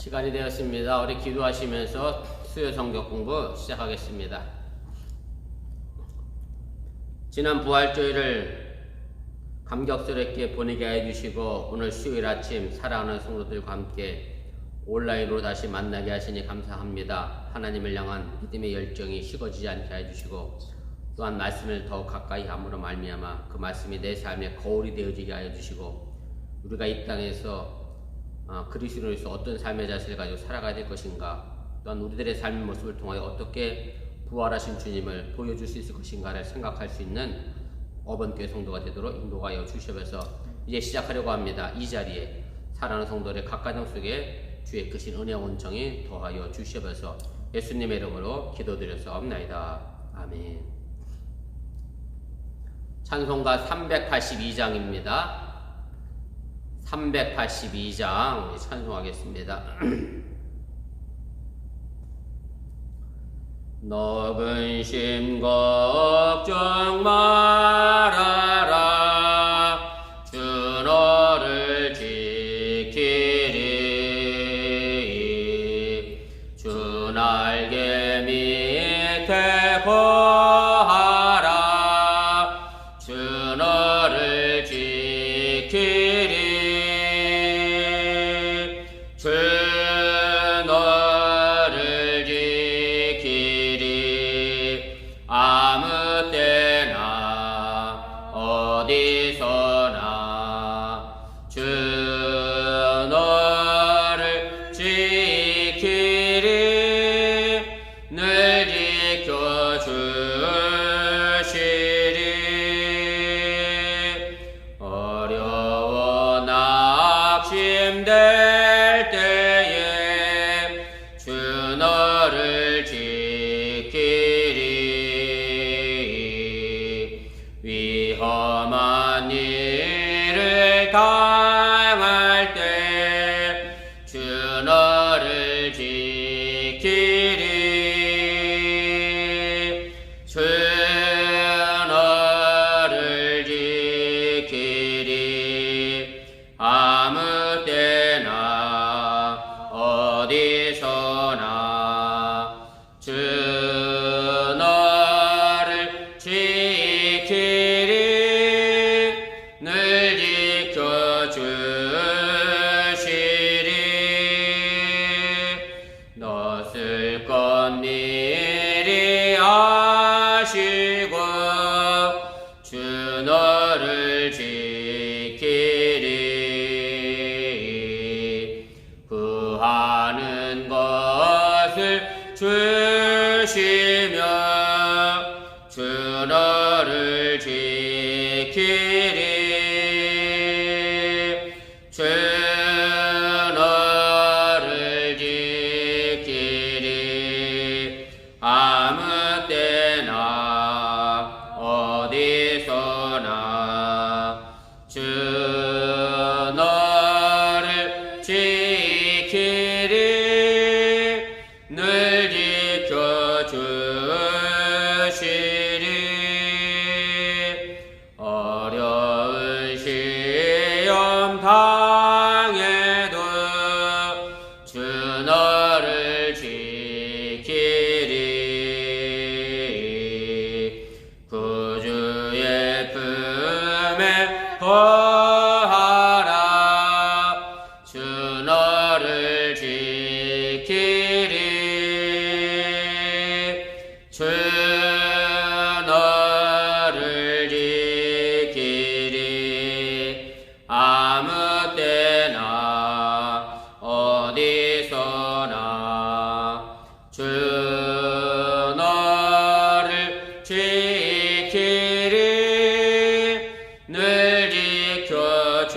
시간이 되었습니다. 우리 기도하시면서 수요 성경 공부 시작하겠습니다. 지난 부활주일을 감격스럽게 보내게 해주시고 오늘 수요일 아침 사랑하는 성도들과 함께 온라인으로 다시 만나게 하시니 감사합니다. 하나님을 향한 믿음의 열정이 식어지지 않게 해주시고 또한 말씀을 더욱 가까이 함으로 말미암아 그 말씀이 내 삶의 거울이 되어지게 하여 주시고 우리가 이 땅에서 그리스도인으로서 어떤 삶의 자세를 가지고 살아가야 될 것인가, 또한 우리들의 삶의 모습을 통하여 어떻게 부활하신 주님을 보여줄 수 있을 것인가를 생각할 수 있는 어번교회 성도가 되도록 인도하여 주시면서 이제 시작하려고 합니다. 이 자리에 사랑하는 성도들의 각 가정 속에 주의 크신 은혜와 온정이 더하여 주시면서 예수님의 이름으로 기도드렸사옵나이다. 아멘. 찬송가 382장입니다. 382장 우리 찬송하겠습니다. 너 근심 걱정 말아라 주 너를 지키리 주 날개 밑에 거하라 주 너를 지키리 주 너를 지키리 아무 때나 어디서나 주 너를 지키리 늘 지켜주시리 어려워 낙심될 때에 주 너를 지키리 위험한 일을 당할 때 주 너를 지키리 주 너를 지키리 아무 때나 어디서나 주 너를 지키리 늘 지켜주시리 너 쓸 것 미리 아시고 주 너를 지키리 구하는 것을 주시며 주 너를 지키리 주 너를 지키리 아무 때나 어디서나 주 너를 지키리 늘 지켜주시리 어려운 시험 당해도 주 너를 지키리 구주의 품에 거하라 주 너를 지키리 주 너를 지키리 아무 때나 어디서나 주 너를 지키리 늘 지켜주시리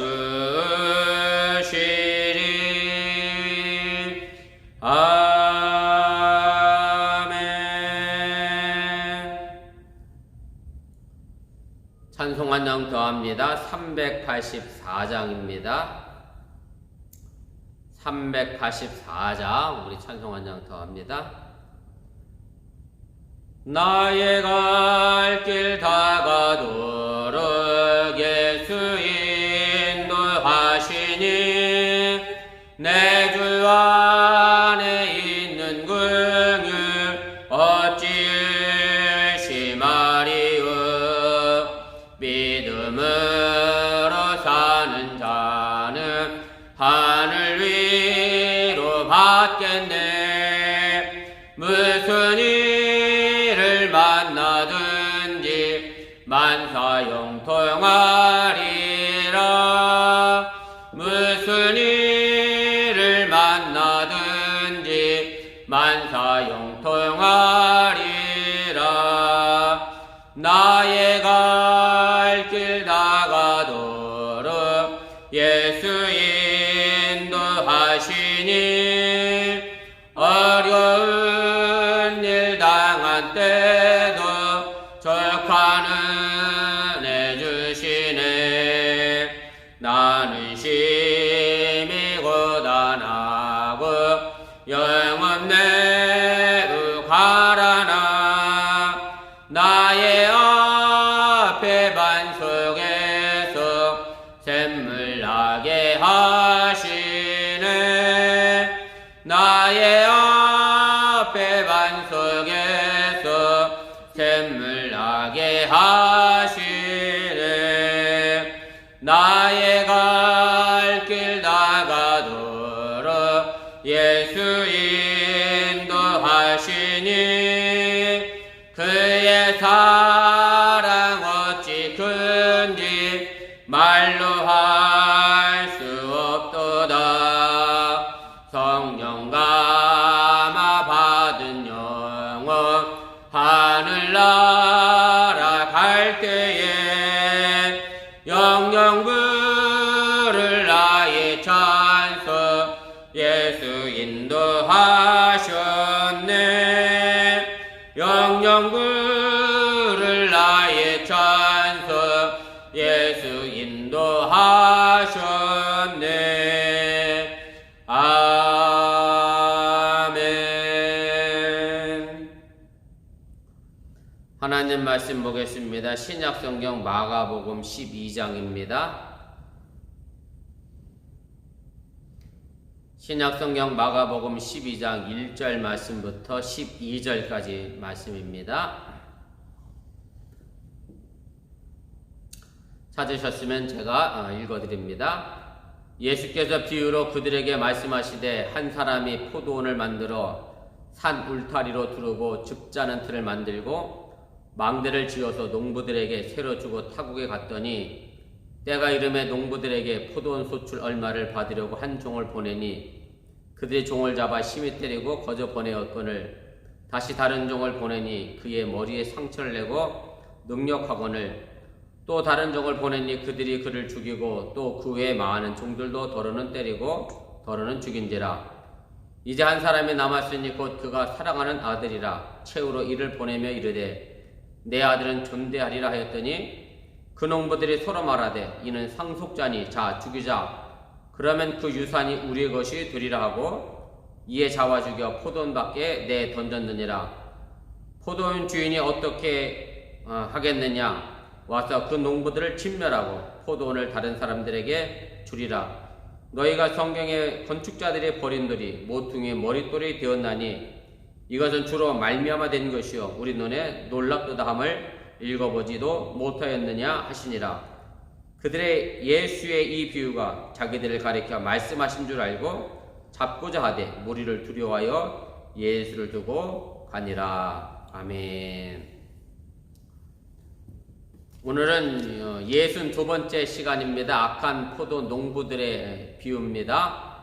아멘. 찬송 한 장 더합니다. 384장입니다. 384장 우리 찬송 한 장 더합니다. 나의 갈 길 다가도록 예수 인도하시니 내 주와 받겠네. 무슨 일을 만나든지 만사형통하리라. 무슨 일을 만나든지 만사형통하리라. 나의 갈 길 다가도록 예수 인도하시니 어려운 일 당한 때도 족한 은혜 주시네. 나는 심히 고단하고 영혼 매우 가라나 나의 앞에 반석에서 샘물 나게 하시네. 나의 앞에 반석에서 샘물 나게 하시네. 나의 갈 길 다가도록 예수 인도하시니 그의 사랑 어찌 큰지 말로 할 수 없도다. 성령 감화 받은 영혼 하늘나라 갈 때에 영영 부를 나의 찬송 예수 인도하셨네. 영영 부를 나의 찬송 예수 인도하셨네. 아멘. 하나님 말씀 보겠습니다. 신약성경 마가복음 12장입니다. 신약성경 마가복음 12장 1절 말씀부터 12절까지 말씀입니다. 찾으셨으면 제가 읽어드립니다. 예수께서 비유로 그들에게 말씀하시되 한 사람이 포도원을 만들어 산 울타리로 두르고 즙자는 틀을 만들고 망대를 지어서 농부들에게 새로 주고 타국에 갔더니 때가 이름에 농부들에게 포도원 소출 얼마를 받으려고 한 종을 보내니 그들이 종을 잡아 심히 때리고 거저 보내었거늘 다시 다른 종을 보내니 그의 머리에 상처를 내고 능력하거늘 또 다른 종을 보내니 그들이 그를 죽이고 또 그 외에 많은 종들도 더러는 때리고 더러는 죽인지라. 이제 한 사람이 남았으니 곧 그가 사랑하는 아들이라. 최후로 이를 보내며 이르되 내 아들은 존대하리라 하였더니 그 농부들이 서로 말하되 이는 상속자니 자 죽이자. 그러면 그 유산이 우리의 것이 되리라 하고 이에 잡아 죽여 포도원 밖에 내 던졌느니라. 포도원 주인이 어떻게 하겠느냐. 와서 그 농부들을 진멸하고 포도원을 다른 사람들에게 주리라. 너희가 성경에 건축자들이 버린 돌이 모퉁이의 머릿돌이 되었나니 이것은 주로 말미암아 된 것이요 우리 눈에 놀랍도다 함을 읽어보지도 못하였느냐 하시니라. 그들의 예수의 이 비유가 자기들을 가리켜 말씀하신 줄 알고 잡고자 하되 무리를 두려워하여 예수를 두고 가니라. 아멘. 오늘은 62번째 시간입니다. 악한 포도 농부들의 비유입니다.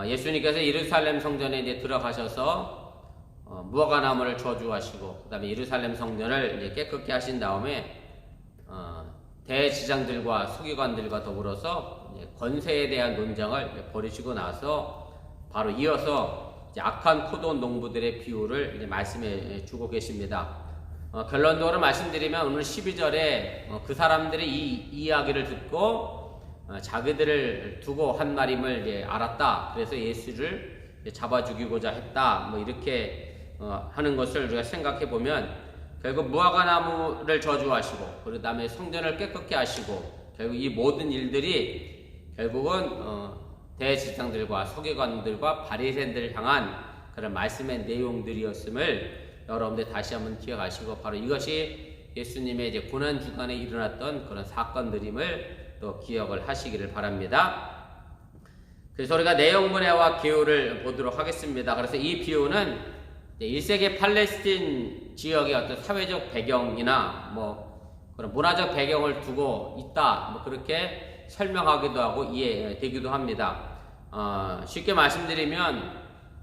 예수님께서 예루살렘 성전에 이제 들어가셔서 무화과나무를 저주하시고 그 다음에 예루살렘 성전을 이제 깨끗게 하신 다음에 대지장들과 서기관들과 더불어서 이제 권세에 대한 논쟁을 벌이시고 나서 바로 이어서 이제 악한 포도 농부들의 비유를 이제 말씀해 주고 계십니다. 결론적으로 말씀드리면 오늘 12절에 그 사람들이 이 이야기를 듣고 자기들을 두고 한 말임을 이제 알았다. 그래서 예수를 잡아 죽이고자 했다. 뭐 이렇게 하는 것을 우리가 생각해 보면 결국 무화과나무를 저주하시고 그 다음에 성전을 깨끗게 하시고 결국 이 모든 일들이 결국은 대지장들과 서기관들과 바리새인들을 향한 그런 말씀의 내용들이었음을 여러분들 다시 한번 기억하시고 바로 이것이 예수님의 이제 고난 주간에 일어났던 그런 사건들임을 또 기억을 하시기를 바랍니다. 그래서 우리가 내용분해와 기호를 보도록 하겠습니다. 그래서 이 비유는 1세기 팔레스틴 지역의 어떤 사회적 배경이나 뭐 그런 문화적 배경을 두고 있다, 뭐 그렇게 설명하기도 하고 이해되기도 합니다. 쉽게 말씀드리면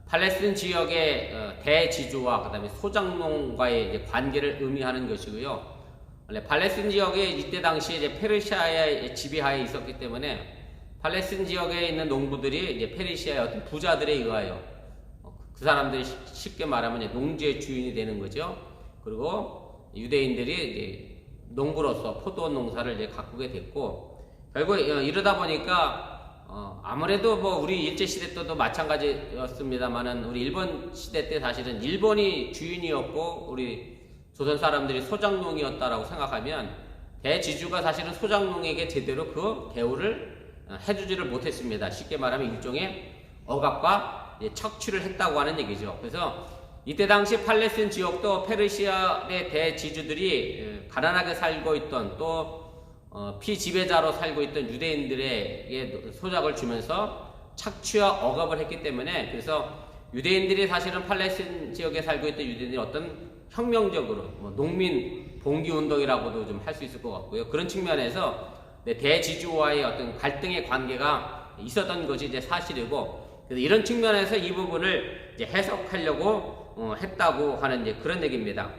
팔레스틴 지역의 대지주와 그다음에 소작농과의 이제 관계를 의미하는 것이고요. 원래 팔레스틴 지역이 이때 당시에 이제 페르시아의 지배하에 있었기 때문에 팔레스틴 지역에 있는 농부들이 이제 페르시아의 어떤 부자들에 의하여 그 사람들이 쉽게 말하면 이제 농지의 주인이 되는 거죠. 그리고 유대인들이 이제 농부로서 포도 농사를 이제 가꾸게 됐고, 결국 이러다 보니까 아무래도 뭐 우리 일제시대 때도 마찬가지였습니다만은 우리 일본 시대 때 사실은 일본이 주인이었고 우리 조선 사람들이 소작농이었다라고 생각하면 대지주가 사실은 소작농에게 제대로 그 대우를 해주지를 못했습니다. 쉽게 말하면 일종의 억압과 착취를 했다고 하는 얘기죠. 그래서 이때 당시 팔레스틴 지역도 페르시아의 대지주들이 가난하게 살고 있던 또 피지배자로 살고 있던 유대인들에게 소작을 주면서 착취와 억압을 했기 때문에, 그래서 유대인들이 사실은 팔레스틴 지역에 살고 있던 유대인들이 어떤 혁명적으로 농민 봉기운동이라고도 좀 할 수 있을 것 같고요. 그런 측면에서 대지주와의 어떤 갈등의 관계가 있었던 것이 이제 사실이고, 그래서 이런 측면에서 이 부분을 이제 해석하려고 했다고 하는 이제 그런 얘기입니다.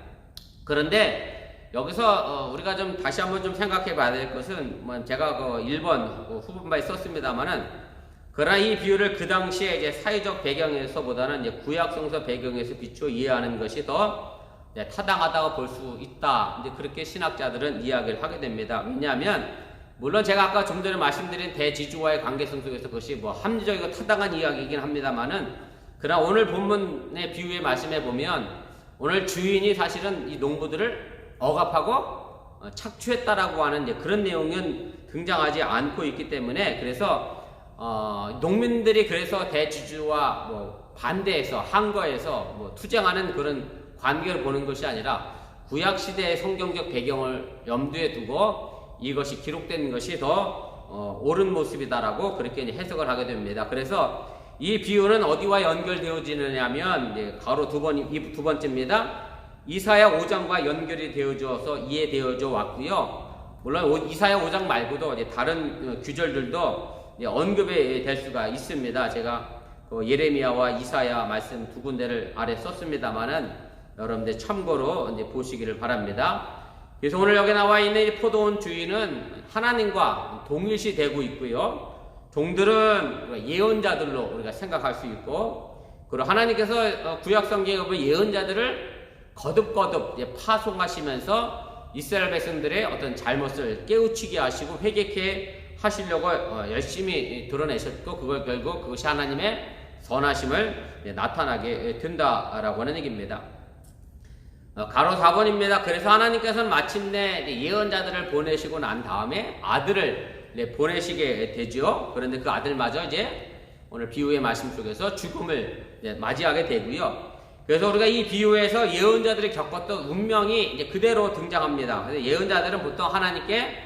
그런데 여기서 우리가 좀 다시 한번 좀 생각해 봐야 될 것은, 뭐 제가 그 1번 후반부에 썼습니다만은, 그러나 이 비유를 그 당시에 이제 사회적 배경에서보다는 이제 구약성서 배경에서 비추어 이해하는 것이 더 타당하다고 볼 수 있다. 이제 그렇게 신학자들은 이야기를 하게 됩니다. 왜냐하면 물론 제가 아까 좀 전에 말씀드린 대지주와의 관계성 속에서 그것이 뭐 합리적이고 타당한 이야기이긴 합니다만은, 그러나 오늘 본문의 비유에 말씀해 보면 오늘 주인이 사실은 이 농부들을 억압하고 착취했다라고 하는 이제 그런 내용은 등장하지 않고 있기 때문에, 그래서 농민들이 그래서 대지주와 뭐 반대해서 항거해서 뭐 투쟁하는 그런 관계를 보는 것이 아니라 구약 시대의 성경적 배경을 염두에 두고 이것이 기록된 것이 더 옳은 모습이다라고 그렇게 이제 해석을 하게 됩니다. 그래서 이 비유는 어디와 연결되어지느냐면 이제 가로 두 번째입니다. 이사야 5장과 연결이 되어져서 이해되어져 왔고요. 물론 이사야 5장 말고도 이제 다른 규절들도 언급이 될 수가 있습니다. 제가 예레미야와 이사야 말씀 두 군데를 아래 썼습니다만은 여러분들 참고로 이제 보시기를 바랍니다. 그래서 오늘 여기 나와 있는 이 포도원 주인은 하나님과 동일시 되고 있고요. 종들은 예언자들로 우리가 생각할 수 있고, 그리고 하나님께서 구약 성경에 보면 예언자들을 거듭 파송하시면서 이스라엘 백성들의 어떤 잘못을 깨우치게 하시고 회개케 하시려고 열심히 드러내셨고, 그걸 결국 그것이 하나님의 선하심을 나타나게 된다라고 하는 얘기입니다. 가로 4번입니다. 그래서 하나님께서는 마침내 예언자들을 보내시고 난 다음에 아들을 보내시게 되죠. 그런데 그 아들마저 이제 오늘 비유의 말씀 속에서 죽음을 맞이하게 되고요. 그래서 우리가 이 비유에서 예언자들이 겪었던 운명이 이제 그대로 등장합니다. 그래서 예언자들은 보통 하나님께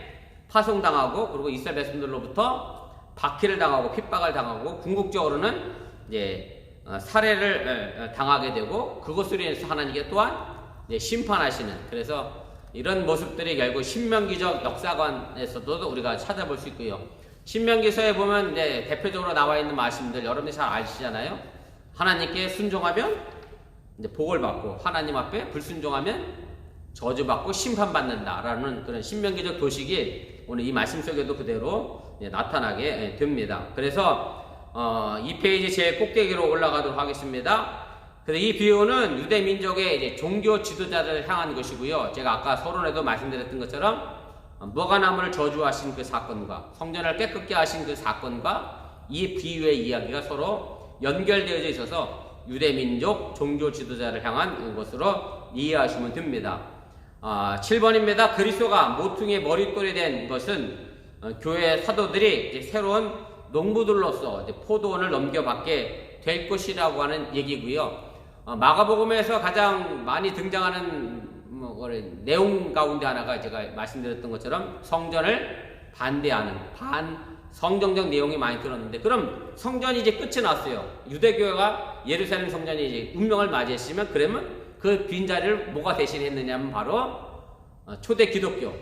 파송당하고, 그리고 이스라엘 백성들로부터 박해를 당하고 핍박을 당하고 궁극적으로는 이제 살해를 당하게 되고, 그것으로 인해서 하나님께 또한 심판하시는, 그래서 이런 모습들이 결국 신명기적 역사관에서도 우리가 찾아볼 수 있고요. 신명기서에 보면 이제 대표적으로 나와 있는 말씀들 여러분들이 잘 아시잖아요. 하나님께 순종하면 이제 복을 받고, 하나님 앞에 불순종하면 저주받고 심판받는다라는 그런 신명기적 도식이 오늘 이 말씀 속에도 그대로 나타나게 됩니다. 그래서 2페이지 제일 꼭대기로 올라가도록 하겠습니다. 그래서 이 비유는 유대 민족의 이제 종교 지도자들을 향한 것이고요. 제가 아까 서론에도 말씀드렸던 것처럼 무화과나무를 저주하신 그 사건과 성전을 깨끗게 하신 그 사건과 이 비유의 이야기가 서로 연결되어져 있어서 유대 민족 종교 지도자를 향한 것으로 이해하시면 됩니다. 7번입니다. 그리스도가 모퉁이의 머릿돌이 된 것은 교회 사도들이 이제 새로운 농부들로서 이제 포도원을 넘겨받게 될 것이라고 하는 얘기고요. 마가복음에서 가장 많이 등장하는 내용 가운데 하나가 제가 말씀드렸던 것처럼 성전을 반대하는 성경적 내용이 많이 들었는데, 그럼 성전이 이제 끝이 났어요. 유대교회가 예루살렘 성전이 이제 운명을 맞이했으면, 그러면 그 빈자리를 뭐가 대신했느냐면 바로 초대 기독교,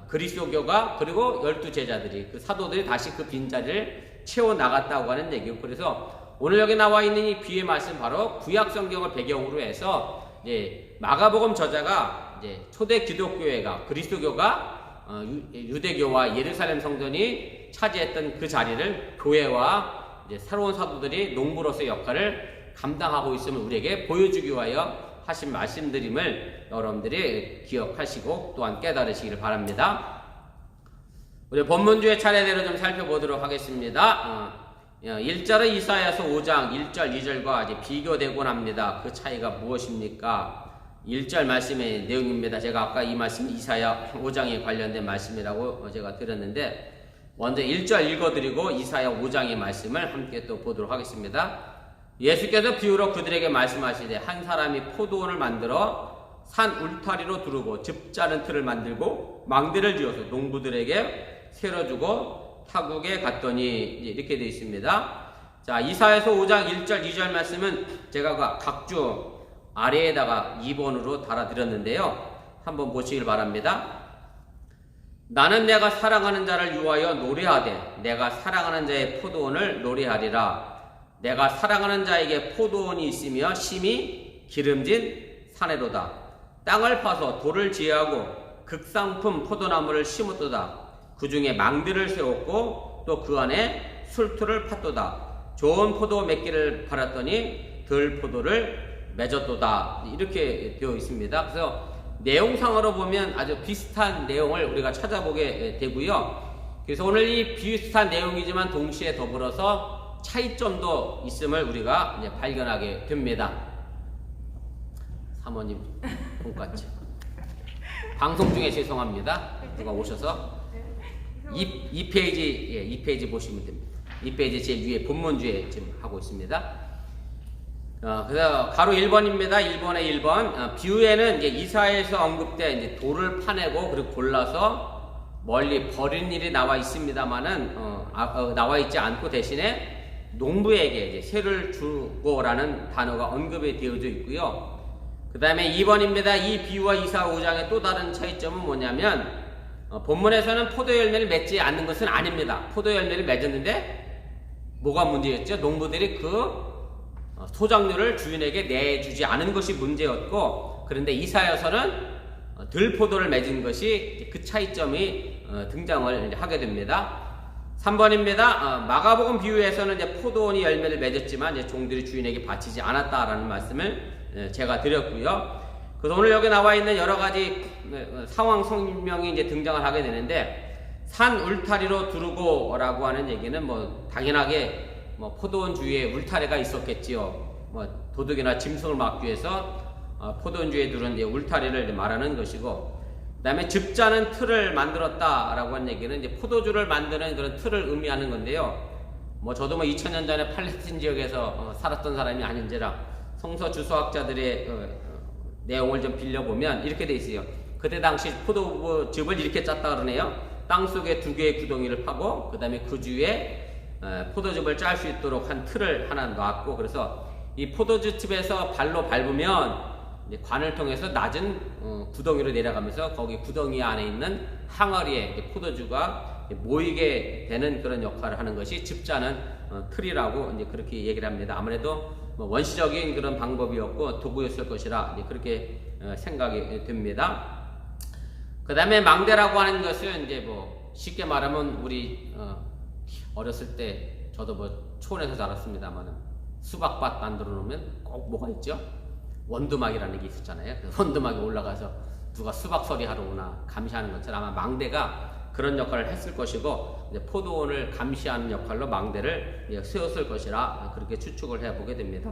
그리스도교가, 그리고 12제자들이, 그 사도들이 다시 그 빈자리를 채워 나갔다고 하는 얘기고, 그래서 오늘 여기 나와 있는 이 비유의 말씀, 바로 구약 성경을 배경으로 해서 이제 마가복음 저자가 이제 초대 기독교회가, 그리스도교가 유대교와 예루살렘 성전이 차지했던 그 자리를 교회와 이제 새로운 사도들이 농부로서의 역할을 감당하고 있음을 우리에게 보여주기 위하여 하신 말씀드림을 여러분들이 기억하시고 또한 깨달으시기를 바랍니다. 우리 본문주의 차례대로 좀 살펴보도록 하겠습니다. 1절은 이사야서 5장 1절 2절과 이제 비교되곤 합니다. 그 차이가 무엇입니까? 1절 말씀의 내용입니다. 제가 아까 이 말씀 이사야 5장에 관련된 말씀이라고 제가 드렸는데, 먼저 1절 읽어드리고 이사야 5장의 말씀을 함께 또 보도록 하겠습니다. 예수께서 비유로 그들에게 말씀하시되, 한 사람이 포도원을 만들어 산 울타리로 두르고 즙 짜는 틀을 만들고 망대를 지어서 농부들에게 세워주고 타국에 갔더니, 이렇게 되어 있습니다. 자, 이사야서 5장 1절 2절 말씀은 제가 각주 아래에다가 2번으로 달아드렸는데요. 한번 보시길 바랍니다. 나는 내가 사랑하는 자를 위하여 노래하되 내가 사랑하는 자의 포도원을 노래하리라. 내가 사랑하는 자에게 포도원이 있으며 심히 기름진 사내로다. 땅을 파서 돌을 지하고 극상품 포도나무를 심었도다. 그 중에 망대를 세웠고 또 그 안에 술투를 팠도다. 좋은 포도 맺기를 바랐더니 덜 포도를 맺었도다. 이렇게 되어 있습니다. 그래서 내용상으로 보면 아주 비슷한 내용을 우리가 찾아보게 되고요. 그래서 오늘 이 비슷한 내용이지만 동시에 더불어서 차이점도 있음을 우리가 이제 발견하게 됩니다. 사모님 돈까지 방송 중에 죄송합니다. 누가 오셔서 2페이지 2페이지 보시면 됩니다. 2페이지 제일 위에 본문주에 지금 하고 있습니다. 그래서 가로 1번입니다. 1번에 1번. 비유에는 이제 이사야에서 언급된 이제 돌을 파내고 그리고 골라서 멀리 버린 일이 나와 있습니다만은, 나와 있지 않고 대신에 농부에게 이제 세를 주고라는 단어가 언급이 되어져 있고요. 그 다음에 2번입니다. 이 비유와 이사 5장의 또 다른 차이점은 뭐냐면, 본문에서는 포도 열매를 맺지 않는 것은 아닙니다. 포도 열매를 맺었는데 뭐가 문제였죠? 농부들이 그 소작물을 주인에게 내주지 않은 것이 문제였고, 그런데 이사야서는 들포도를 맺은 것이 그 차이점이 등장을 하게 됩니다. 3번입니다. 마가복음 비유에서는 이제 포도원이 열매를 맺었지만 이제 종들이 주인에게 바치지 않았다라는 말씀을 제가 드렸고요. 그래서 오늘 여기 나와 있는 여러 가지 상황 설명이 이제 등장을 하게 되는데, 산 울타리로 두르고라고 하는 얘기는 뭐 당연하게 포도원 주위에 울타리가 있었겠지요. 도둑이나 짐승을 막기 위해서 포도원 주위에 두른 울타리를 말하는 것이고, 그 다음에 즙 짜는 틀을 만들었다라고 하는 얘기는 이제 포도주를 만드는 그런 틀을 의미하는 건데요. 저도 2000년 전에 팔레스틴 지역에서 살았던 사람이 아닌지라 성서 주수학자들의 내용을 좀 빌려보면 이렇게 돼 있어요. 그때 당시 포도즙을 이렇게 짰다 그러네요. 땅 속에 2개의 구덩이를 파고 그 다음에 그 주위에 포도즙을 짤 수 있도록 한 틀을 하나 놨고, 그래서 이 포도즙집에서 발로 밟으면 이제 관을 통해서 낮은 구덩이로 내려가면서 거기 구덩이 안에 있는 항아리에 포도주가 모이게 되는 그런 역할을 하는 것이 즙 짜는 틀이라고 이제 그렇게 얘기를 합니다. 아무래도 원시적인 그런 방법이었고 도구였을 것이라 이제 그렇게 생각이 됩니다. 그 다음에 망대라고 하는 것은 이제 쉽게 말하면 우리 어렸을 때 저도 초원에서 자랐습니다만 수박밭 만들어 놓으면 꼭 뭐가 있죠? 원두막이라는 게 있었잖아요. 그 원두막에 올라가서 누가 수박 서리 하러 오나 감시하는 것처럼 아마 망대가 그런 역할을 했을 것이고, 이제 포도원을 감시하는 역할로 망대를 세웠을 것이라 그렇게 추측을 해보게 됩니다.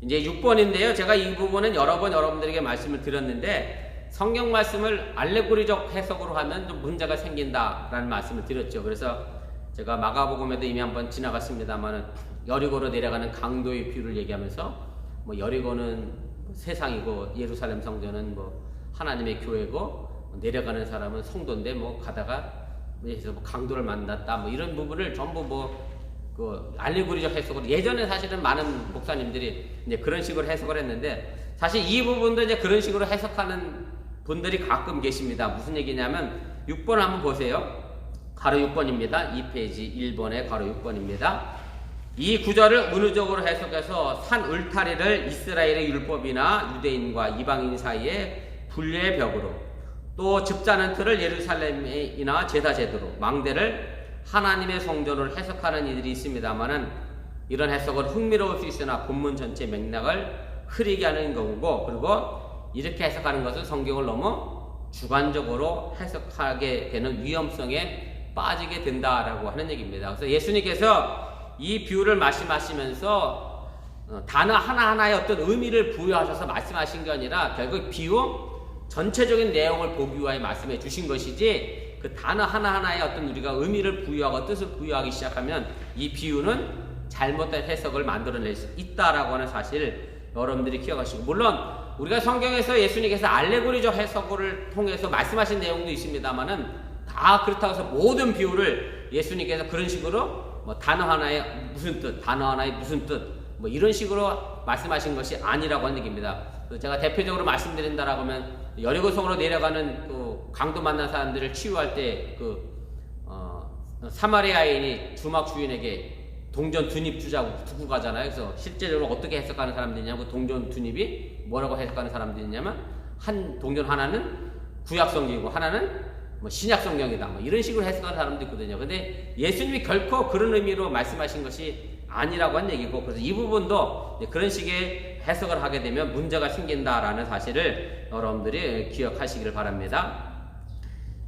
이제 6번인데요. 제가 이 부분은 여러 번 여러분들에게 말씀을 드렸는데, 성경 말씀을 알레고리적 해석으로 하면 좀 문제가 생긴다라는 말씀을 드렸죠. 그래서 제가 마가복음에도 이미 한번 지나갔습니다만 여리고로 내려가는 강도의 비유를 얘기하면서 여리고는 세상이고 예루살렘 성전은 하나님의 교회고 내려가는 사람은 성도인데 가다가 그래서 뭐 강도를 만났다 뭐 이런 부분을 전부 그 알레고리적 해석으로 예전에 사실은 많은 목사님들이 이제 그런 식으로 해석을 했는데 사실 이 부분도 이제 그런 식으로 해석하는 분들이 가끔 계십니다. 무슨 얘기냐면 6번 한번 보세요. 가로 6번입니다. 2페이지 1번에 가로 6번입니다. 이 구절을 은유적으로 해석해서 산 울타리를 이스라엘의 율법이나 유대인과 이방인 사이에 분리의 벽으로 또 집자는 틀을 예루살렘이나 제사 제도로 망대를 하나님의 성전으로 해석하는 이들이 있습니다만은 이런 해석은 흥미로울 수 있으나 본문 전체 맥락을 흐리게 하는 거고 그리고 이렇게 해석하는 것은 성경을 너무 주관적으로 해석하게 되는 위험성에 빠지게 된다라고 하는 얘기입니다. 그래서 예수님께서 이 비유를 말씀하시면서 단어 하나하나에 어떤 의미를 부여하셔서 말씀하신 게 아니라 결국 비유 전체적인 내용을 보기 위하여 말씀해 주신 것이지 그 단어 하나하나에 어떤 우리가 의미를 부여하고 뜻을 부여하기 시작하면 이 비유는 잘못된 해석을 만들어낼 수 있다라고 하는 사실을 여러분들이 기억하시고 물론 우리가 성경에서 예수님께서 알레고리적 해석을 통해서 말씀하신 내용도 있습니다만은 다 그렇다고 해서 모든 비유를 예수님께서 그런 식으로 뭐 단어 하나에 무슨 뜻, 단어 하나에 무슨 뜻 뭐 이런 식으로 말씀하신 것이 아니라고 하는 얘기입니다. 제가 대표적으로 말씀드린다라고 하면 여리고성으로 내려가는 그 강도 만난 사람들을 치유할 때 사마리아인이 주막 주인에게 동전 두 닙 주자고 두고 가잖아요. 그래서 실제적으로 어떻게 해석하는 사람들이냐면 그 동전 두 닙이 뭐라고 해석하는 사람들이냐면 한 동전 하나는 구약 성경이고 하나는 뭐 신약 성경이다 뭐 이런 식으로 해석하는 사람도 있거든요. 근데 예수님이 결코 그런 의미로 말씀하신 것이 아니라고 한 얘기고 그래서 이 부분도 그런 식의 해석을 하게 되면 문제가 생긴다라는 사실을 여러분들이 기억하시기를 바랍니다.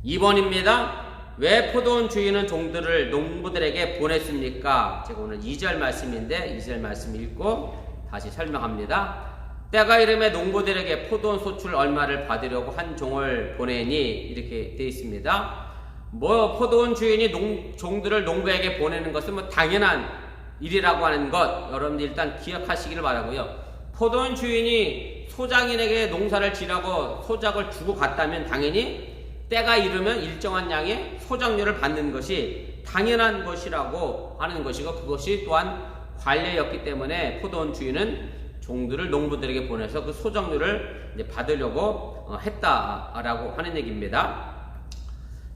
2번입니다. 왜 포도원 주인은 종들을 농부들에게 보냈습니까? 제가 오늘 2절 말씀인데 2절 말씀 읽고 다시 설명합니다. 때가 이름에 농부들에게 포도원 소출 얼마를 받으려고 한 종을 보내니 이렇게 되어 있습니다. 뭐 포도원 주인이 종들을 농부에게 보내는 것은 뭐 당연한 일이라고 하는 것 여러분들 일단 기억하시기를 바라고요. 포도원 주인이 소장인에게 농사를 지라고 소작을 주고 갔다면 당연히 때가 이르면 일정한 양의 소작료를 받는 것이 당연한 것이라고 하는 것이고 그것이 또한 관례였기 때문에 포도원 주인은 종들을 농부들에게 보내서 그 소작료를 이제 받으려고 했다라고 하는 얘기입니다.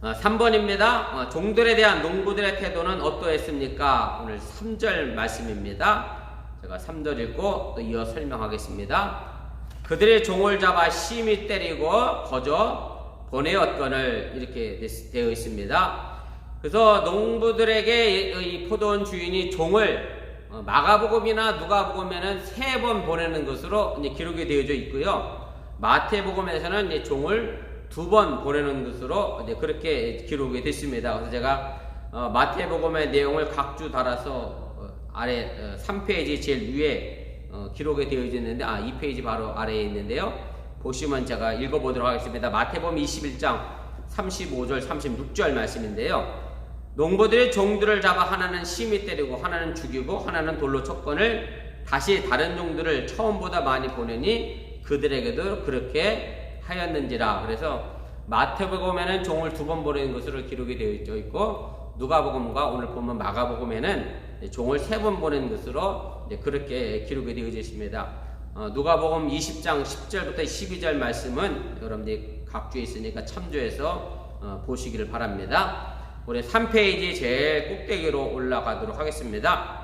3번입니다. 종들에 대한 농부들의 태도는 어떠했습니까? 오늘 3절 말씀입니다. 제가 3절 읽고 또 이어 설명하겠습니다. 그들의 종을 잡아 심히 때리고 거저 보내었거늘 이렇게 되어 있습니다. 그래서 농부들에게 이 포도원 주인이 종을 마가복음이나 누가복음에는 3번 보내는 것으로 이제 기록이 되어져 있고요. 마태복음에서는 이제 종을 2번 보내는 것으로 이제 그렇게 기록이 됐습니다. 그래서 제가 마태복음의 내용을 각주 달아서 아래 3페이지 제일 위에 기록이 되어져 있는데 2페이지 바로 아래에 있는데요. 보시면 제가 읽어보도록 하겠습니다. 마태복음 21장 35절 36절 말씀인데요. 농부들이 종들을 잡아 하나는 심히 때리고 하나는 죽이고 하나는 돌로 쳤거늘 다시 다른 종들을 처음보다 많이 보내니 그들에게도 그렇게 하였는지라. 그래서 마태복음에는 종을 2번 보내는 것으로 기록이 되어 있고 누가복음과 오늘 보면 마가복음에는 종을 3번 보내는 것으로 그렇게 기록이 되어 있습니다. 누가복음 20장 10절부터 12절 말씀은 여러분들이 각주에 있으니까 참조해서 보시기를 바랍니다. 우리 3페이지 제일 꼭대기로 올라가도록 하겠습니다.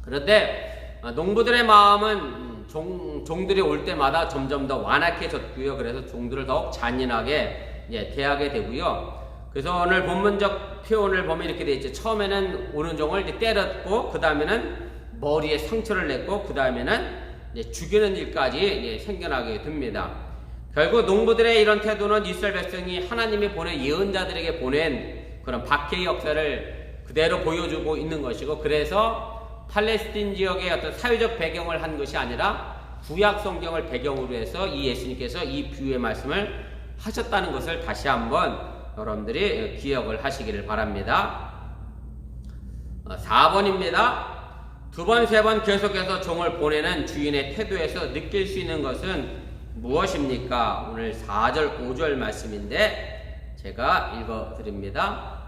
그런데 농부들의 마음은 종들이 올 때마다 점점 더 완악해졌고요. 그래서 종들을 더욱 잔인하게 대하게 되고요. 그래서 오늘 본문적 표현을 보면 이렇게 되어 있죠. 처음에는 오는 종을 때렸고 그 다음에는 머리에 상처를 냈고 그 다음에는 죽이는 일까지 생겨나게 됩니다. 결국 농부들의 이런 태도는 이스라엘 백성이 하나님이 보낸 예언자들에게 보낸 그런 박해의 역사를 그대로 보여주고 있는 것이고 그래서 팔레스틴 지역의 어떤 사회적 배경을 한 것이 아니라 구약 성경을 배경으로 해서 이 예수님께서 이 비유의 말씀을 하셨다는 것을 다시 한번 여러분들이 기억을 하시기를 바랍니다. 4번입니다. 2번, 3번 계속해서 종을 보내는 주인의 태도에서 느낄 수 있는 것은 무엇입니까? 오늘 4절, 5절 말씀인데 제가 읽어드립니다.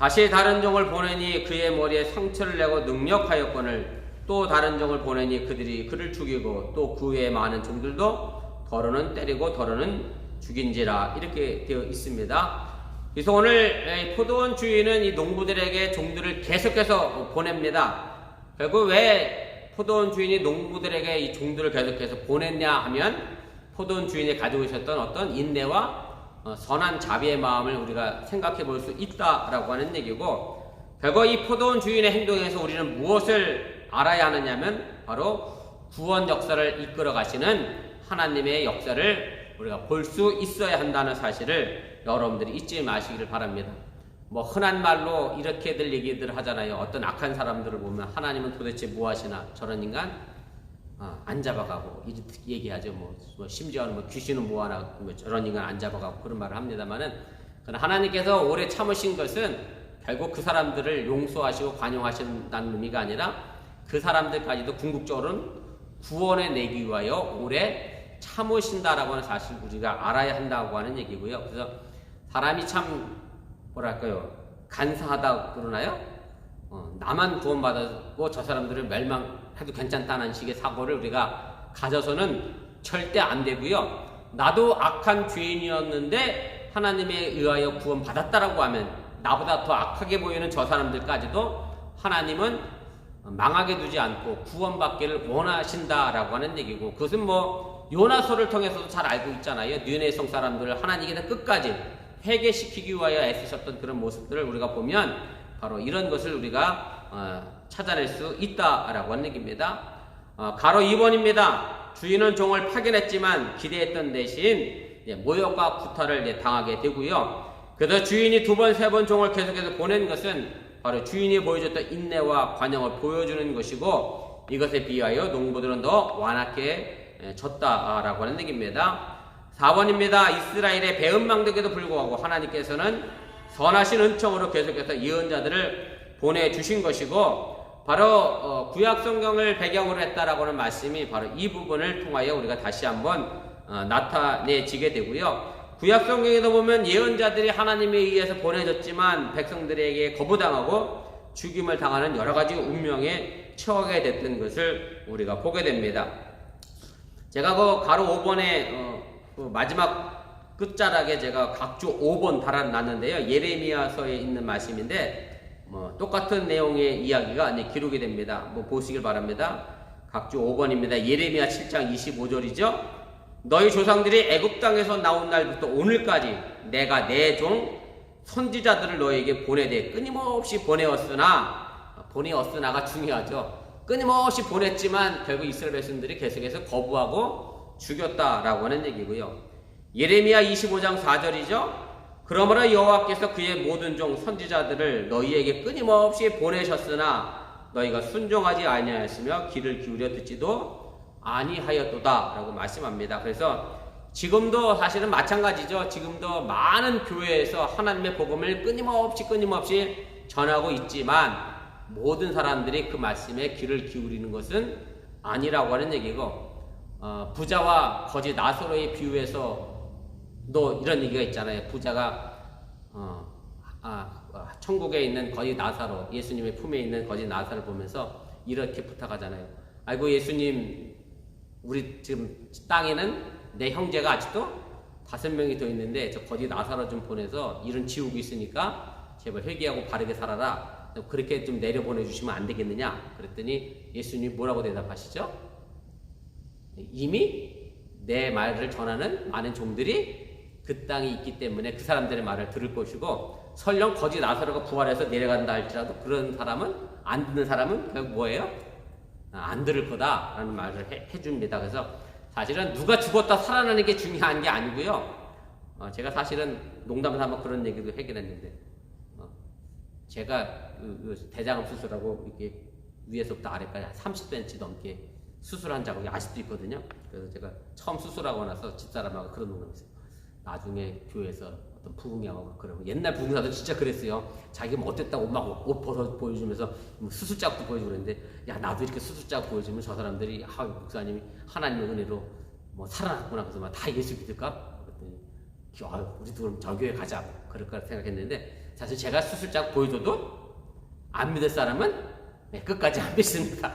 다시 다른 종을 보내니 그의 머리에 상처를 내고 능력하였거늘 또 다른 종을 보내니 그들이 그를 죽이고 또 그 외에 많은 종들도 더러는 때리고 더러는 죽인지라 이렇게 되어 있습니다. 그래서 오늘 포도원 주인은 이 농부들에게 종들을 계속해서 보냅니다. 결국 왜 포도원 주인이 농부들에게 이 종들을 계속해서 보냈냐 하면 포도원 주인이 가지고 있었던 어떤 인내와 선한 자비의 마음을 우리가 생각해 볼 수 있다라고 하는 얘기고, 결국 이 포도원 주인의 행동에서 우리는 무엇을 알아야 하느냐면 바로 구원 역사를 이끌어 가시는 하나님의 역사를 우리가 볼 수 있어야 한다는 사실을 여러분들이 잊지 마시기를 바랍니다. 뭐 흔한 말로 이렇게들 얘기들 하잖아요. 어떤 악한 사람들을 보면 하나님은 도대체 뭐 하시나, 저런 인간 안 잡아가고 이렇게 얘기하죠. 뭐 심지어는 뭐 귀신은 뭐 하나, 뭐 저런 인간 안 잡아가고 그런 말을 합니다만은, 하나님께서 오래 참으신 것은 결국 그 사람들을 용서하시고 관용하신다는 의미가 아니라 그 사람들까지도 궁극적으로는 구원해 내기 위하여 오래 참으신다라고 하는 사실 우리가 알아야 한다고 하는 얘기고요. 그래서 사람이 참 뭐랄까요, 간사하다 그러나요? 나만 구원받았고 저 사람들을 멸망해도 괜찮다는 식의 사고를 우리가 가져서는 절대 안 되고요. 나도 악한 죄인이었는데 하나님에 의하여 구원받았다라고 하면 나보다 더 악하게 보이는 저 사람들까지도 하나님은 망하게 두지 않고 구원받기를 원하신다라고 하는 얘기고, 그것은 뭐 요나서를 통해서도 잘 알고 있잖아요. 느헤네 성 사람들을 하나님께서 끝까지 회개시키기 위하여 애쓰셨던 그런 모습들을 우리가 보면 바로 이런 것을 우리가 찾아낼 수 있다라고 하는 얘기입니다. 가로 2번입니다. 주인은 종을 파견했지만 기대했던 대신 모욕과 구타를 당하게 되고요. 그래서 주인이 2번, 3번 종을 계속해서 보낸 것은 바로 주인이 보여줬던 인내와 관용을 보여주는 것이고, 이것에 비하여 농부들은 더 완악해 졌다라고 하는 얘기입니다. 4번입니다. 이스라엘의 배은망덕에도 불구하고 하나님께서는 선하신 은총으로 계속해서 예언자들을 보내주신 것이고, 바로 구약 성경을 배경으로 했다라고 하는 말씀이 바로 이 부분을 통하여 우리가 다시 한번 나타내지게 되고요. 구약 성경에도 보면 예언자들이 하나님에 의해서 보내졌지만 백성들에게 거부당하고 죽임을 당하는 여러 가지 운명에 처하게 됐던 것을 우리가 보게 됩니다. 제가 그 가로 5번에 그 마지막 끝자락에 제가 각주 5번 달아놨는데요. 예레미야서에 있는 말씀인데 똑같은 내용의 이야기가 기록이 됩니다. 보시길 바랍니다. 각주 5번입니다. 예레미야 7장 25절이죠. 너희 조상들이 애굽 땅에서 나온 날부터 오늘까지 내가 내 종 선지자들을 너에게 보내되 끊임없이 보내었으나가 중요하죠. 끊임없이 보냈지만 결국 이스라엘 백성들이 계속해서 거부하고 죽였다라고 하는 얘기고요. 예레미야 25장 4절이죠. 그러므로 여호와께서 그의 모든 종 선지자들을 너희에게 끊임없이 보내셨으나 너희가 순종하지 아니하였으며 귀를 기울여 듣지도 아니하였도다 라고 말씀합니다. 그래서 지금도 사실은 마찬가지죠. 지금도 많은 교회에서 하나님의 복음을 끊임없이 전하고 있지만 모든 사람들이 그 말씀에 귀를 기울이는 것은 아니라고 하는 얘기고, 부자와 거지 나사로의 비유에서도 이런 얘기가 있잖아요. 부자가 천국에 있는 거지 나사로, 예수님의 품에 있는 거지 나사로를 보면서 이렇게 부탁하잖아요. 아이고 예수님, 우리 지금 땅에는 내 형제가 아직도 5명이 더 있는데 저 거지 나사로 좀 보내서 일은 지우고 있으니까 제발 회개하고 바르게 살아라. 그렇게 좀 내려보내 주시면 안 되겠느냐? 그랬더니 예수님이 뭐라고 대답하시죠? 이미 내 말을 전하는 많은 종들이 그 땅에 있기 때문에 그 사람들의 말을 들을 것이고, 설령 거지 나사로가 부활해서 내려간다 할지라도 그런 사람은, 안 듣는 사람은 결국 뭐예요? 안 들을 거다라는 말을 해줍니다. 그래서 사실은 누가 죽었다 살아나는 게 중요한 게 아니고요. 제가 사실은 농담 삼아 그런 얘기도 하긴 했는데, 제가 대장암 수술하고 이렇게 위에서부터 아래까지 한 30cm 넘게 수술한 자국이 아직도 있거든요. 그래서 제가 처음 수술하고 나서 집사람하고 그런 농담을 했어요. 나중에 교회에서 어떤 부흥회하고 그러고, 옛날 부흥사도 진짜 그랬어요. 자기가 뭐 어땠다고 막 옷 벗어 보여주면서 수술 자국도 보여주고 그랬는데, 야 나도 이렇게 수술 자국 보여주면 저 사람들이 목사님이 하나님의 은혜로 뭐 살아났구나, 그래서 막 다 예수 믿을까? 그랬더니 우리도 그럼 저 교회 가자 그럴까 생각했는데, 사실 제가 수술장 보여줘도 안 믿을 사람은 끝까지 안 믿습니다.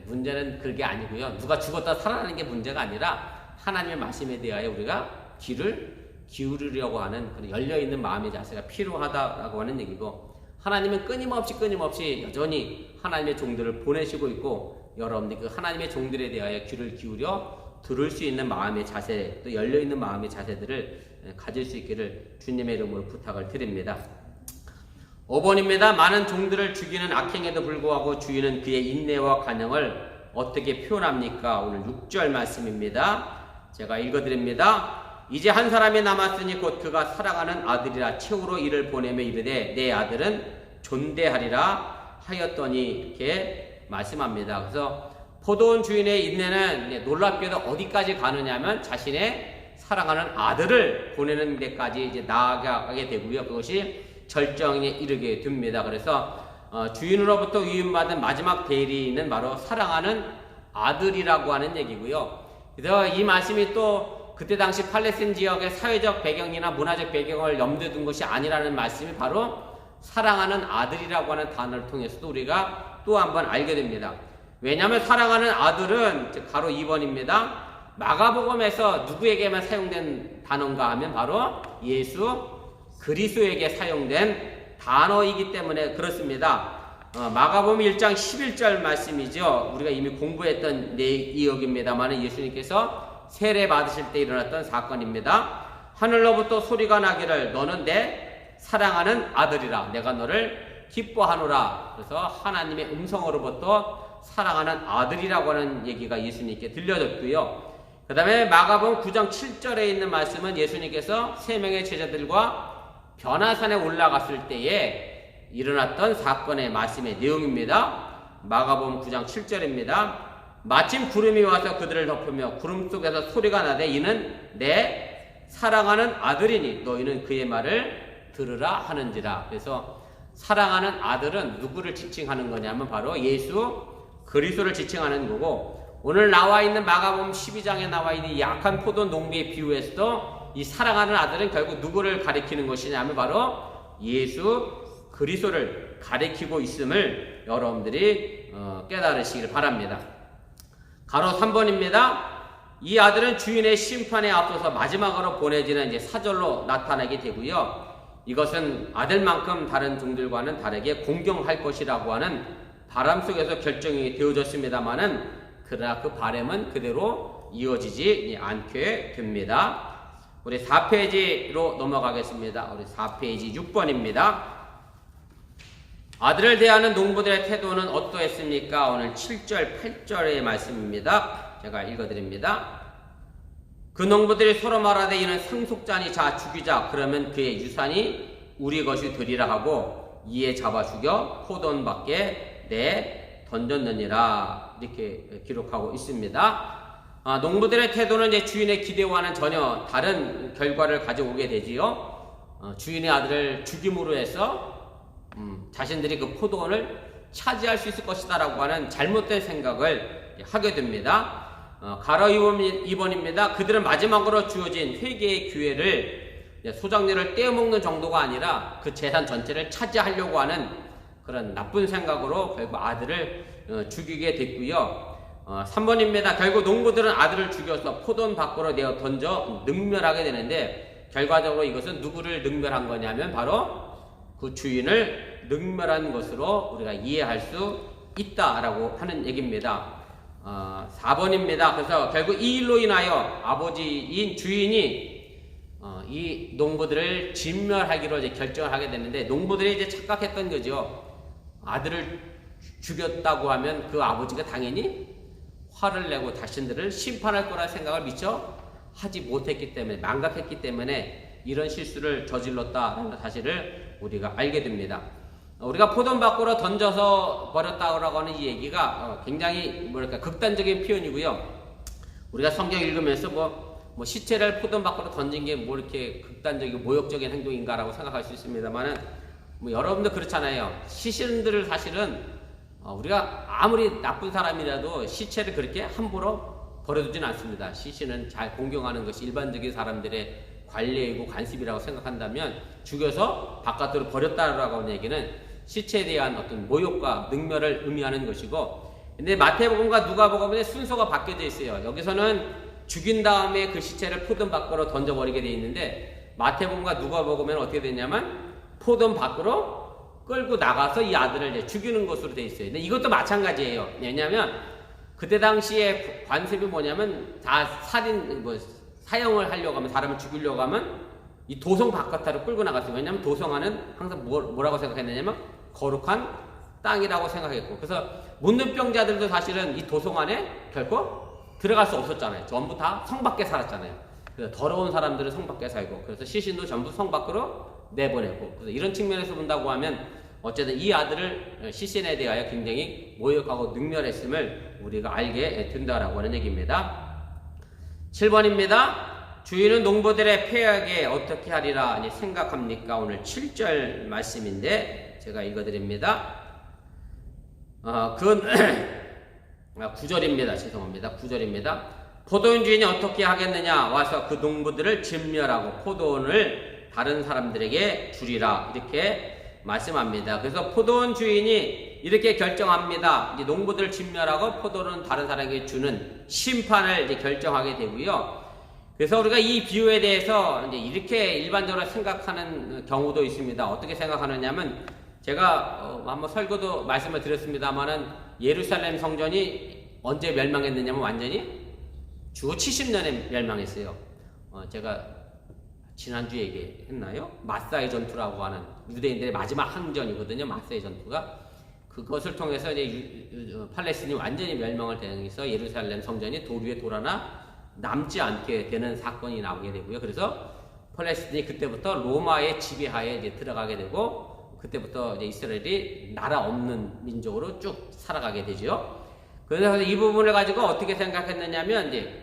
문제는 그게 아니고요. 누가 죽었다 살아나는 게 문제가 아니라 하나님의 말씀에 대하여 우리가 귀를 기울이려고 하는 그런 열려있는 마음의 자세가 필요하다라고 하는 얘기고, 하나님은 끊임없이 여전히 하나님의 종들을 보내시고 있고, 여러분들이 그 하나님의 종들에 대하여 귀를 기울여 들을 수 있는 마음의 자세, 또 열려있는 마음의 자세들을 가질 수 있기를 주님의 이름으로 부탁을 드립니다. 5번입니다. 많은 종들을 죽이는 악행에도 불구하고 주인은 그의 인내와 간영을 어떻게 표현합니까? 오늘 6절 말씀입니다. 제가 읽어드립니다. 이제 한 사람이 남았으니 곧 그가 사랑하는 아들이라 채우러 이를 보내며 이르되 내 아들은 존대하리라 하였더니, 이렇게 말씀합니다. 그래서 포도원 주인의 인내는 놀랍게도 어디까지 가느냐면 자신의 사랑하는 아들을 보내는 데까지 이제 나아가게 되고요. 그것이 절정에 이르게 됩니다. 그래서 주인으로부터 위임받은 마지막 대리인은 바로 사랑하는 아들이라고 하는 얘기고요. 그래서 이 말씀이 또 그때 당시 팔레스틴 지역의 사회적 배경이나 문화적 배경을 염두에 둔 것이 아니라는 말씀이 바로 사랑하는 아들이라고 하는 단어를 통해서도 우리가 또 한번 알게 됩니다. 왜냐하면 사랑하는 아들은 가로 2번입니다. 마가복음에서 누구에게만 사용된 단어인가 하면 바로 예수 그리스도에게 사용된 단어이기 때문에 그렇습니다. 마가복음 1장 11절 말씀이죠. 우리가 이미 공부했던 내용입니다만 예수님께서 세례 받으실 때 일어났던 사건입니다. 하늘로부터 소리가 나기를 너는 내 사랑하는 아들이라, 내가 너를 기뻐하노라. 그래서 하나님의 음성으로부터 사랑하는 아들이라고 하는 얘기가 예수님께 들려졌고요. 그 다음에 마가복음 9장 7절에 있는 말씀은 예수님께서 3명의 제자들과 변화산에 올라갔을 때에 일어났던 사건의 말씀의 내용입니다. 마가복음 9장 7절입니다. 마침 구름이 와서 그들을 덮으며 구름 속에서 소리가 나되 이는 내 사랑하는 아들이니 너희는 그의 말을 들으라 하는지라. 그래서 사랑하는 아들은 누구를 지칭하는 거냐면 바로 예수 그리스도를 지칭하는 거고, 오늘 나와 있는 마가복음 12장에 나와 있는 이 악한 포도 농부의 비유에서도 이 사랑하는 아들은 결국 누구를 가리키는 것이냐면 바로 예수 그리스도를 가리키고 있음을 여러분들이 깨달으시길 바랍니다. 가로 3번입니다. 이 아들은 주인의 심판에 앞서서 마지막으로 보내지는 이제 사절로 나타나게 되고요. 이것은 아들만큼 다른 종들과는 다르게 공경할 것이라고 하는 바람 속에서 결정이 되어졌습니다만은, 그러나 그 바람은 그대로 이어지지 않게 됩니다. 우리 4페이지로 넘어가겠습니다. 우리 4페이지 6번입니다. 아들을 대하는 농부들의 태도는 어떠했습니까? 오늘 7절, 8절의 말씀입니다. 제가 읽어드립니다. 그 농부들이 서로 말하되 이는 상속자니 자 죽이자. 그러면 그의 유산이 우리 것이 되리라 하고 이에 잡아 죽여 포도원 밖에 내 던졌느니라. 이렇게 기록하고 있습니다. 농부들의 태도는 이제 주인의 기대와는 전혀 다른 결과를 가져오게 되지요. 주인의 아들을 죽임으로 해서 자신들이 그 포도원을 차지할 수 있을 것이다 라고 하는 잘못된 생각을 하게 됩니다. 가로 2번입니다. 그들은 마지막으로 주어진 회개의 기회를, 소작료를 떼어먹는 정도가 아니라 그 재산 전체를 차지하려고 하는 그런 나쁜 생각으로 결국 아들을 죽이게 됐고요. 3번입니다. 결국 농부들은 아들을 죽여서 포도원 밖으로 내어 던져 능멸하게 되는데, 결과적으로 이것은 누구를 능멸한 거냐면 바로 그 주인을 능멸한 것으로 우리가 이해할 수 있다라고 하는 얘기입니다. 4번입니다. 그래서 결국 이 일로 인하여 아버지인 주인이 이 농부들을 진멸하기로 이제 결정을 하게 되는데, 농부들이 이제 착각했던 거죠. 아들을 죽였다고 하면 그 아버지가 당연히 화를 내고 자신들을 심판할 거라 생각을 미처 하지 못했기 때문에, 망각했기 때문에 이런 실수를 저질렀다는 사실을 우리가 알게 됩니다. 우리가 포도원 밖으로 던져서 버렸다고 하는 이 얘기가 굉장히 극단적인 표현이고요. 우리가 성경 읽으면서 뭐 시체를 포도원 밖으로 던진 게 뭐 이렇게 극단적이고 모욕적인 행동인가라고 생각할 수 있습니다만은, 여러분도 그렇잖아요. 시신들을 사실은 우리가 아무리 나쁜 사람이라도 시체를 그렇게 함부로 버려두진 않습니다. 시신은 잘 공경하는 것이 일반적인 사람들의 관리이고 관습이라고 생각한다면 죽여서 바깥으로 버렸다라고 하는 얘기는 시체에 대한 어떤 모욕과 능멸을 의미하는 것이고, 근데 마태복음과 누가복음의 순서가 바뀌어져 있어요. 여기서는 죽인 다음에 그 시체를 포도원 밖으로 던져버리게 되어 있는데, 마태복음과 누가복음에는 어떻게 되냐면 포도원 밖으로 끌고 나가서 이 아들을 이제 죽이는 것으로 되어 있어요. 근데 이것도 마찬가지예요. 왜냐하면 그때 당시에 관습이 뭐냐면 다 사형을 하려고 하면, 사람을 죽이려고 하면 이 도성 바깥으로 끌고 나갔어요. 왜냐하면 도성안은 항상 뭐라고 생각했느냐면 거룩한 땅이라고 생각했고, 그래서 문둥병자들도 사실은 이 도성 안에 결코 들어갈 수 없었잖아요. 전부 다 성 밖에 살았잖아요. 그래서 더러운 사람들은 성 밖에 살고, 그래서 시신도 전부 성 밖으로 내보내고, 그래서 이런 측면에서 본다고 하면 어쨌든 이 아들을 시신에 대하여 굉장히 모욕하고 능멸했음을 우리가 알게 된다라고 하는 얘기입니다. 7번입니다. 주인은 농부들의 폐하게 어떻게 하리라 생각합니까? 오늘 7절 말씀인데 제가 읽어드립니다. 그건 9절입니다. 죄송합니다. 9절입니다. 포도원 주인이 어떻게 하겠느냐? 와서 그 농부들을 진멸하고 포도원을 다른 사람들에게 주리라. 이렇게 말씀합니다. 그래서 포도원 주인이 이렇게 결정합니다. 이제 농부들을 진멸하고 포도원은 다른 사람에게 주는 심판을 이제 결정하게 되고요. 그래서 우리가 이 비유에 대해서 이제 이렇게 일반적으로 생각하는 경우도 있습니다. 어떻게 생각하느냐면, 제가 한번 설교도 말씀을 드렸습니다만은 예루살렘 성전이 언제 멸망했느냐면 완전히 주후 70년에 멸망했어요. 제가 지난주에 얘기했나요? 마사의 전투라고 하는 유대인들의 마지막 항전이거든요. 마사의 전투가. 그것을 통해서 이제 팔레스틴이 완전히 멸망을 당해서 예루살렘 성전이 돌 위에 돌아나 남지 않게 되는 사건이 나오게 되고요. 그래서 팔레스틴이 그때부터 로마의 지배하에 이제 들어가게 되고, 그때부터 이제 이스라엘이 나라 없는 민족으로 쭉 살아가게 되죠. 그래서 이 부분을 가지고 어떻게 생각했느냐면, 이제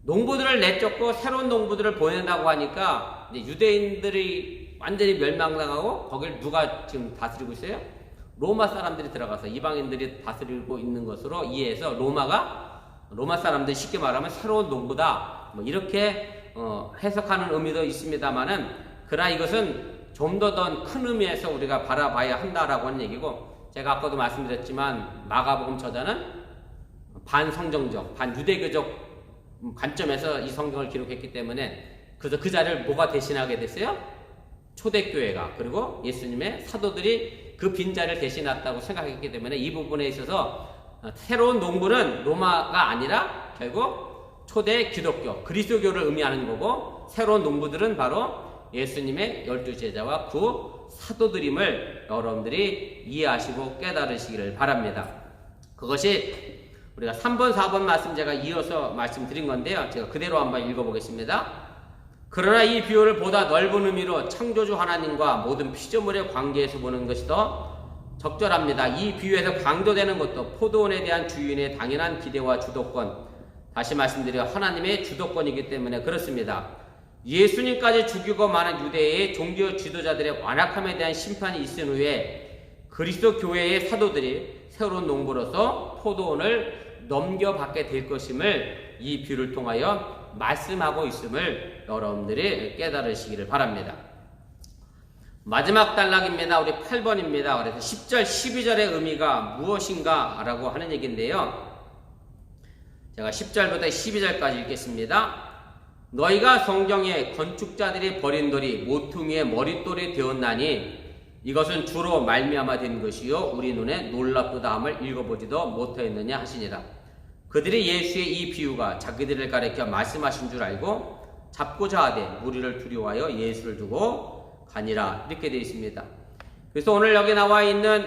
농부들을 내쫓고 새로운 농부들을 보낸다고 하니까 이제 유대인들이 완전히 멸망당하고 거길 누가 지금 다스리고 있어요? 로마 사람들이 들어가서 이방인들이 다스리고 있는 것으로 이해해서 로마 사람들이 쉽게 말하면 새로운 농부다, 뭐 이렇게 해석하는 의미도 있습니다만은, 그러나 이것은 좀 더 큰 의미에서 우리가 바라봐야 한다라고 하는 얘기고, 제가 아까도 말씀드렸지만 마가복음 저자는 반성정적, 반유대교적 관점에서 이 성경을 기록했기 때문에, 그래서 그 자리를 뭐가 대신하게 됐어요? 초대교회가, 그리고 예수님의 사도들이 그 빈자리를 대신했다고 생각했기 때문에 이 부분에 있어서 새로운 농부는 로마가 아니라 결국 초대 기독교, 그리스도교를 의미하는 거고, 새로운 농부들은 바로 예수님의 12제자와 그 사도들임을 여러분들이 이해하시고 깨달으시기를 바랍니다. 그것이 우리가 3번, 4번 말씀 제가 이어서 말씀드린 건데요. 제가 그대로 한번 읽어보겠습니다. 그러나 이 비유를 보다 넓은 의미로 창조주 하나님과 모든 피조물의 관계에서 보는 것이 더 적절합니다. 이 비유에서 강조되는 것도 포도원에 대한 주인의 당연한 기대와 주도권, 다시 말씀드려 하나님의 주도권이기 때문에 그렇습니다. 예수님까지 죽이고 많은 유대의 종교 지도자들의 완악함에 대한 심판이 있은 후에 그리스도 교회의 사도들이 새로운 농부로서 포도원을 넘겨받게 될 것임을 이 비유를 통하여 말씀하고 있음을 여러분들이 깨달으시기를 바랍니다. 마지막 단락입니다. 우리 8번입니다. 그래서 10절, 12절의 의미가 무엇인가 라고 하는 얘기인데요. 제가 10절부터 12절까지 읽겠습니다. 너희가 성경에 건축자들이 버린 돌이 모퉁이의 머릿돌이 되었나니 이것은 주로 말미암아 된 것이요 우리 눈에 놀랍도다함을 읽어보지도 못하였느냐 하시니라. 그들이 예수의 이 비유가 자기들을 가리켜 말씀하신 줄 알고 잡고자 하되 무리를 두려워하여 예수를 두고 가니라. 이렇게 되어 있습니다. 그래서 오늘 여기 나와 있는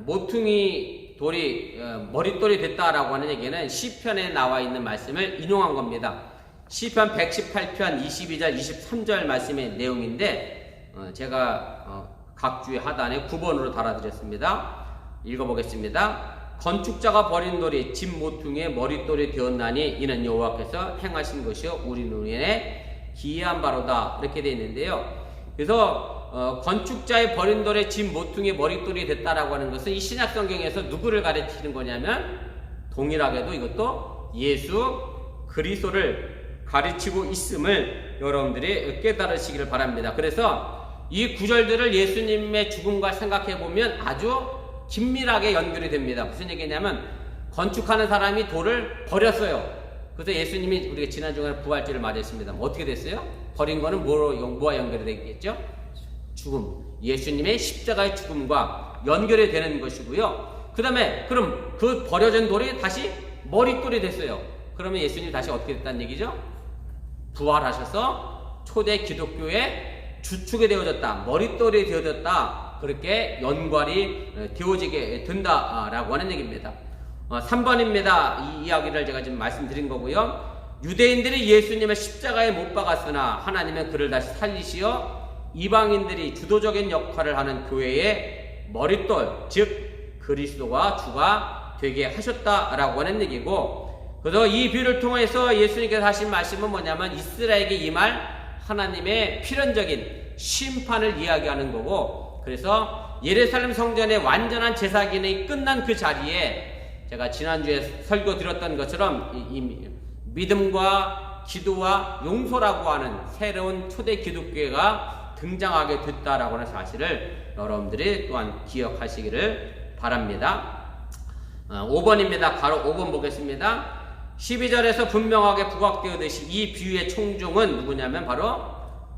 모퉁이 돌이 머릿돌이 됐다라고 하는 얘기는 시편에 나와 있는 말씀을 인용한 겁니다. 시편 118편 22절 23절 말씀의 내용인데 제가 각 주의 하단에 9번으로 달아드렸습니다. 읽어보겠습니다. 건축자가 버린 돌이 집 모퉁이의 머릿돌이 되었나니 이는 여호와께서 행하신 것이요 우리 눈에 기이한 바로다. 이렇게 되어 있는데요. 그래서 건축자의 버린 돌에 집 모퉁이의 머릿돌이 됐다라고 하는 것은 이 신약 성경에서 누구를 가르치는 거냐면 동일하게도 이것도 예수 그리스도를 가르치고 있음을 여러분들이 깨달으시기를 바랍니다. 그래서 이 구절들을 예수님의 죽음과 생각해 보면 아주 긴밀하게 연결이 됩니다. 무슨 얘기냐면 건축하는 사람이 돌을 버렸어요. 그래서 예수님이 우리가 지난주에 부활절을 맞이했습니다. 어떻게 됐어요? 버린 거는 뭐와 연결이 되겠죠? 죽음. 예수님의 십자가의 죽음과 연결이 되는 것이고요. 그 다음에 그럼 그 버려진 돌이 다시 머릿돌이 됐어요. 그러면 예수님이 다시 어떻게 됐다는 얘기죠? 부활하셔서 초대 기독교의 주축이 되어졌다. 머릿돌이 되어졌다. 그렇게 연관이 되어지게 된다라고 하는 얘기입니다. 3번입니다. 이 이야기를 제가 지금 말씀드린 거고요. 유대인들이 예수님의 십자가에 못 박았으나 하나님은 그를 다시 살리시어 이방인들이 주도적인 역할을 하는 교회의 머릿돌, 즉 그리스도가 주가 되게 하셨다라고 하는 얘기고, 그래서 이 비유를 통해서 예수님께서 하신 말씀은 뭐냐면 이스라엘에게 임할 하나님의 필연적인 심판을 이야기하는 거고, 그래서 예루살렘 성전의 완전한 제사 기능이 끝난 그 자리에 제가 지난주에 설교 드렸던 것처럼 이 믿음과 기도와 용서라고 하는 새로운 초대 기독교회가 등장하게 됐다라고 하는 사실을 여러분들이 또한 기억하시기를 바랍니다. 5번입니다. 바로 5번 보겠습니다. 12절에서 분명하게 부각되었듯이 이 비유의 총종은 누구냐면 바로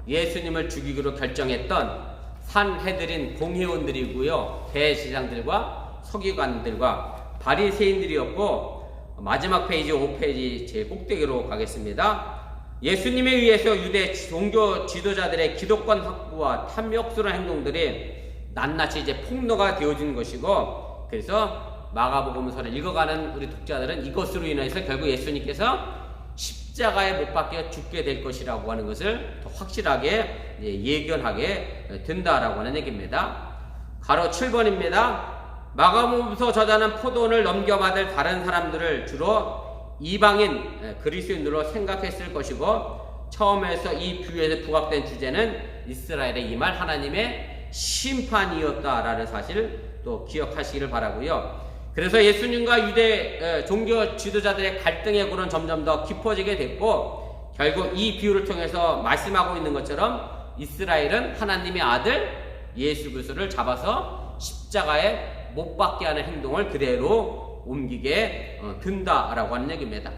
예수님을 죽이기로 결정했던 산헤드린 공회원들이고요. 대제사장들과 서기관들과 바리새인들이었고, 마지막 페이지 5페이지 제 꼭대기로 가겠습니다. 예수님에 의해서 유대 종교 지도자들의 기독권 확보와 탐욕스러운 행동들이 낱낱이 이제 폭로가 되어진 것이고, 그래서 마가복음서를 읽어가는 우리 독자들은 이것으로 인해서 결국 예수님께서 십자가에 못 박혀 죽게 될 것이라고 하는 것을 더 확실하게 예견하게 된다라고 하는 얘기입니다. 가로 7번입니다. 마가복음서 저자는 포도원을 넘겨받을 다른 사람들을 주로 이방인 그리스도인으로 생각했을 것이고, 처음에서 이 비유에서 부각된 주제는 이스라엘에 임할 하나님의 심판이었다라는 사실을 또 기억하시기를 바라고요. 그래서 예수님과 유대 종교 지도자들의 갈등의 골은 점점 더 깊어지게 됐고, 결국 이 비유를 통해서 말씀하고 있는 것처럼 이스라엘은 하나님의 아들 예수 그리스도를 잡아서 십자가에 못 박게 하는 행동을 그대로 옮기게 된다라고 하는 얘기입니다.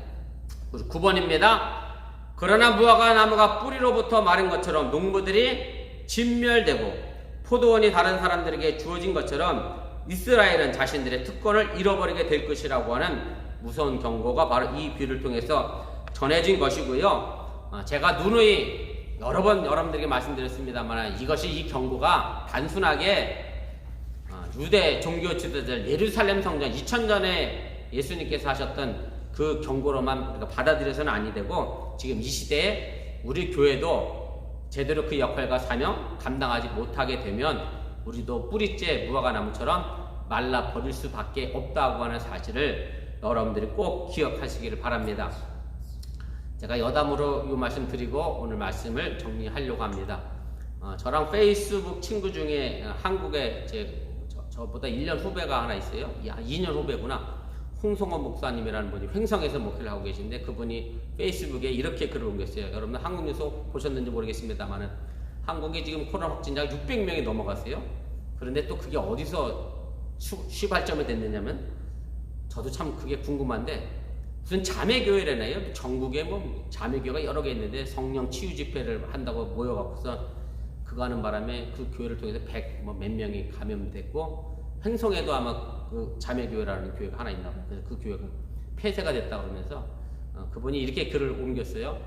9번입니다. 그러나 무화과 나무가 뿌리로부터 마른 것처럼 농부들이 진멸되고 포도원이 다른 사람들에게 주어진 것처럼 이스라엘은 자신들의 특권을 잃어버리게 될 것이라고 하는 무서운 경고가 바로 이 비유를 통해서 전해진 것이고요. 제가 누누이 여러 번 여러분들에게 말씀드렸습니다만 이것이 이 경고가 단순하게 유대 종교 지도자들 예루살렘 성전 2000전에 예수님께서 하셨던 그 경고로만 우리가 받아들여서는 아니 되고, 지금 이 시대에 우리 교회도 제대로 그 역할과 사명 감당하지 못하게 되면 우리도 뿌리째 무화과 나무처럼 말라 버릴 수밖에 없다고 하는 사실을 여러분들이 꼭 기억하시기를 바랍니다. 제가 여담으로 이 말씀 드리고 오늘 말씀을 정리하려고 합니다. 저랑 페이스북 친구 중에 한국에 저보다 1년 후배가 하나 있어요. 2년 후배구나. 홍성원 목사님이라는 분이 횡성에서 목회를 하고 계신데, 그분이 페이스북에 이렇게 글을 올렸어요. 여러분 한국 뉴스 보셨는지 모르겠습니다만은 한국에 지금 코로나 확진자가 600명이 넘어갔어요. 그런데 또 그게 어디서 시발점이 됐느냐면, 저도 참 그게 궁금한데, 무슨 자매교회라나요? 전국에 뭐 자매교회가 여러 개 있는데 성령 치유 집회를 한다고 모여갖고서 그거 하는 바람에 그 교회를 통해서 100 몇 명이 감염됐고, 횡성에도 아마 그 자매교회라는 교회가 하나 있나 봐요. 그래서 그 교회가 폐쇄가 됐다 그러면서 그분이 이렇게 글을 옮겼어요.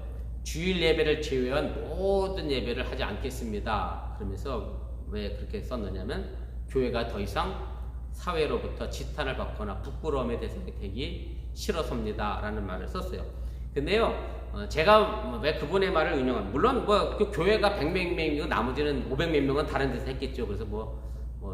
주일 예배를 제외한 모든 예배를 하지 않겠습니다. 그러면서 왜 그렇게 썼느냐면, 교회가 더 이상 사회로부터 지탄을 받거나 부끄러움의 대상이 되기 싫어서입니다 라는 말을 썼어요. 근데요, 제가 왜 그분의 말을 인용합니다. 물론 그 교회가 100몇 명이고 나머지는 500몇 명은 다른 데서 했겠죠. 그래서 뭐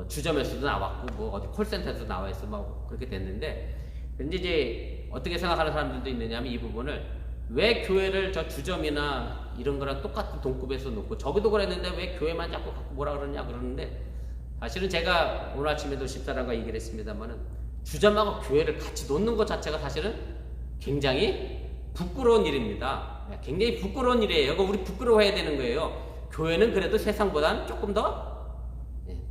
주점에서도 나왔고 뭐 어디 콜센터에서 나와 있어 뭐 그렇게 됐는데, 근데 이제 어떻게 생각하는 사람들도 있느냐면, 이 부분을 왜 교회를 저 주점이나 이런 거랑 똑같은 동급에서 놓고, 저기도 그랬는데 왜 교회만 자꾸 갖고 뭐라 그러냐 그러는데, 사실은 제가 오늘 아침에도 집사람과 얘기를 했습니다만은, 주점하고 교회를 같이 놓는 것 자체가 사실은 굉장히 부끄러운 일입니다. 굉장히 부끄러운 일이에요. 우리 부끄러워해야 되는 거예요. 교회는 그래도 세상보다는 조금 더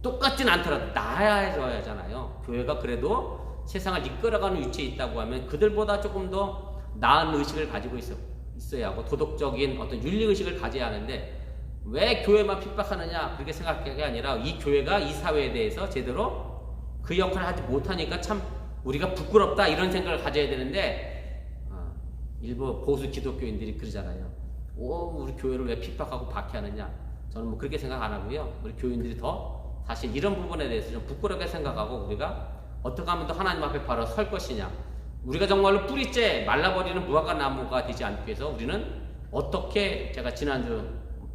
똑같진 않더라도 나아져야 하잖아요. 교회가 그래도 세상을 이끌어가는 위치에 있다고 하면 그들보다 조금 더 나은 의식을 가지고 있어야 하고 도덕적인 어떤 윤리의식을 가져야 하는데 왜 교회만 핍박하느냐 그렇게 생각할 게 아니라 이 교회가 이 사회에 대해서 제대로 그 역할을 하지 못하니까 참 우리가 부끄럽다 이런 생각을 가져야 되는데 일부 보수 기독교인들이 그러잖아요. 우리 교회를 왜 핍박하고 박해하느냐. 저는 뭐 그렇게 생각 안 하고요. 우리 교인들이 더 사실 이런 부분에 대해서 좀 부끄럽게 생각하고 우리가 어떻게 하면 더 하나님 앞에 바로 설 것이냐. 우리가 정말로 뿌리째 말라버리는 무화과 나무가 되지 않기 위해서 우리는 어떻게 제가 지난주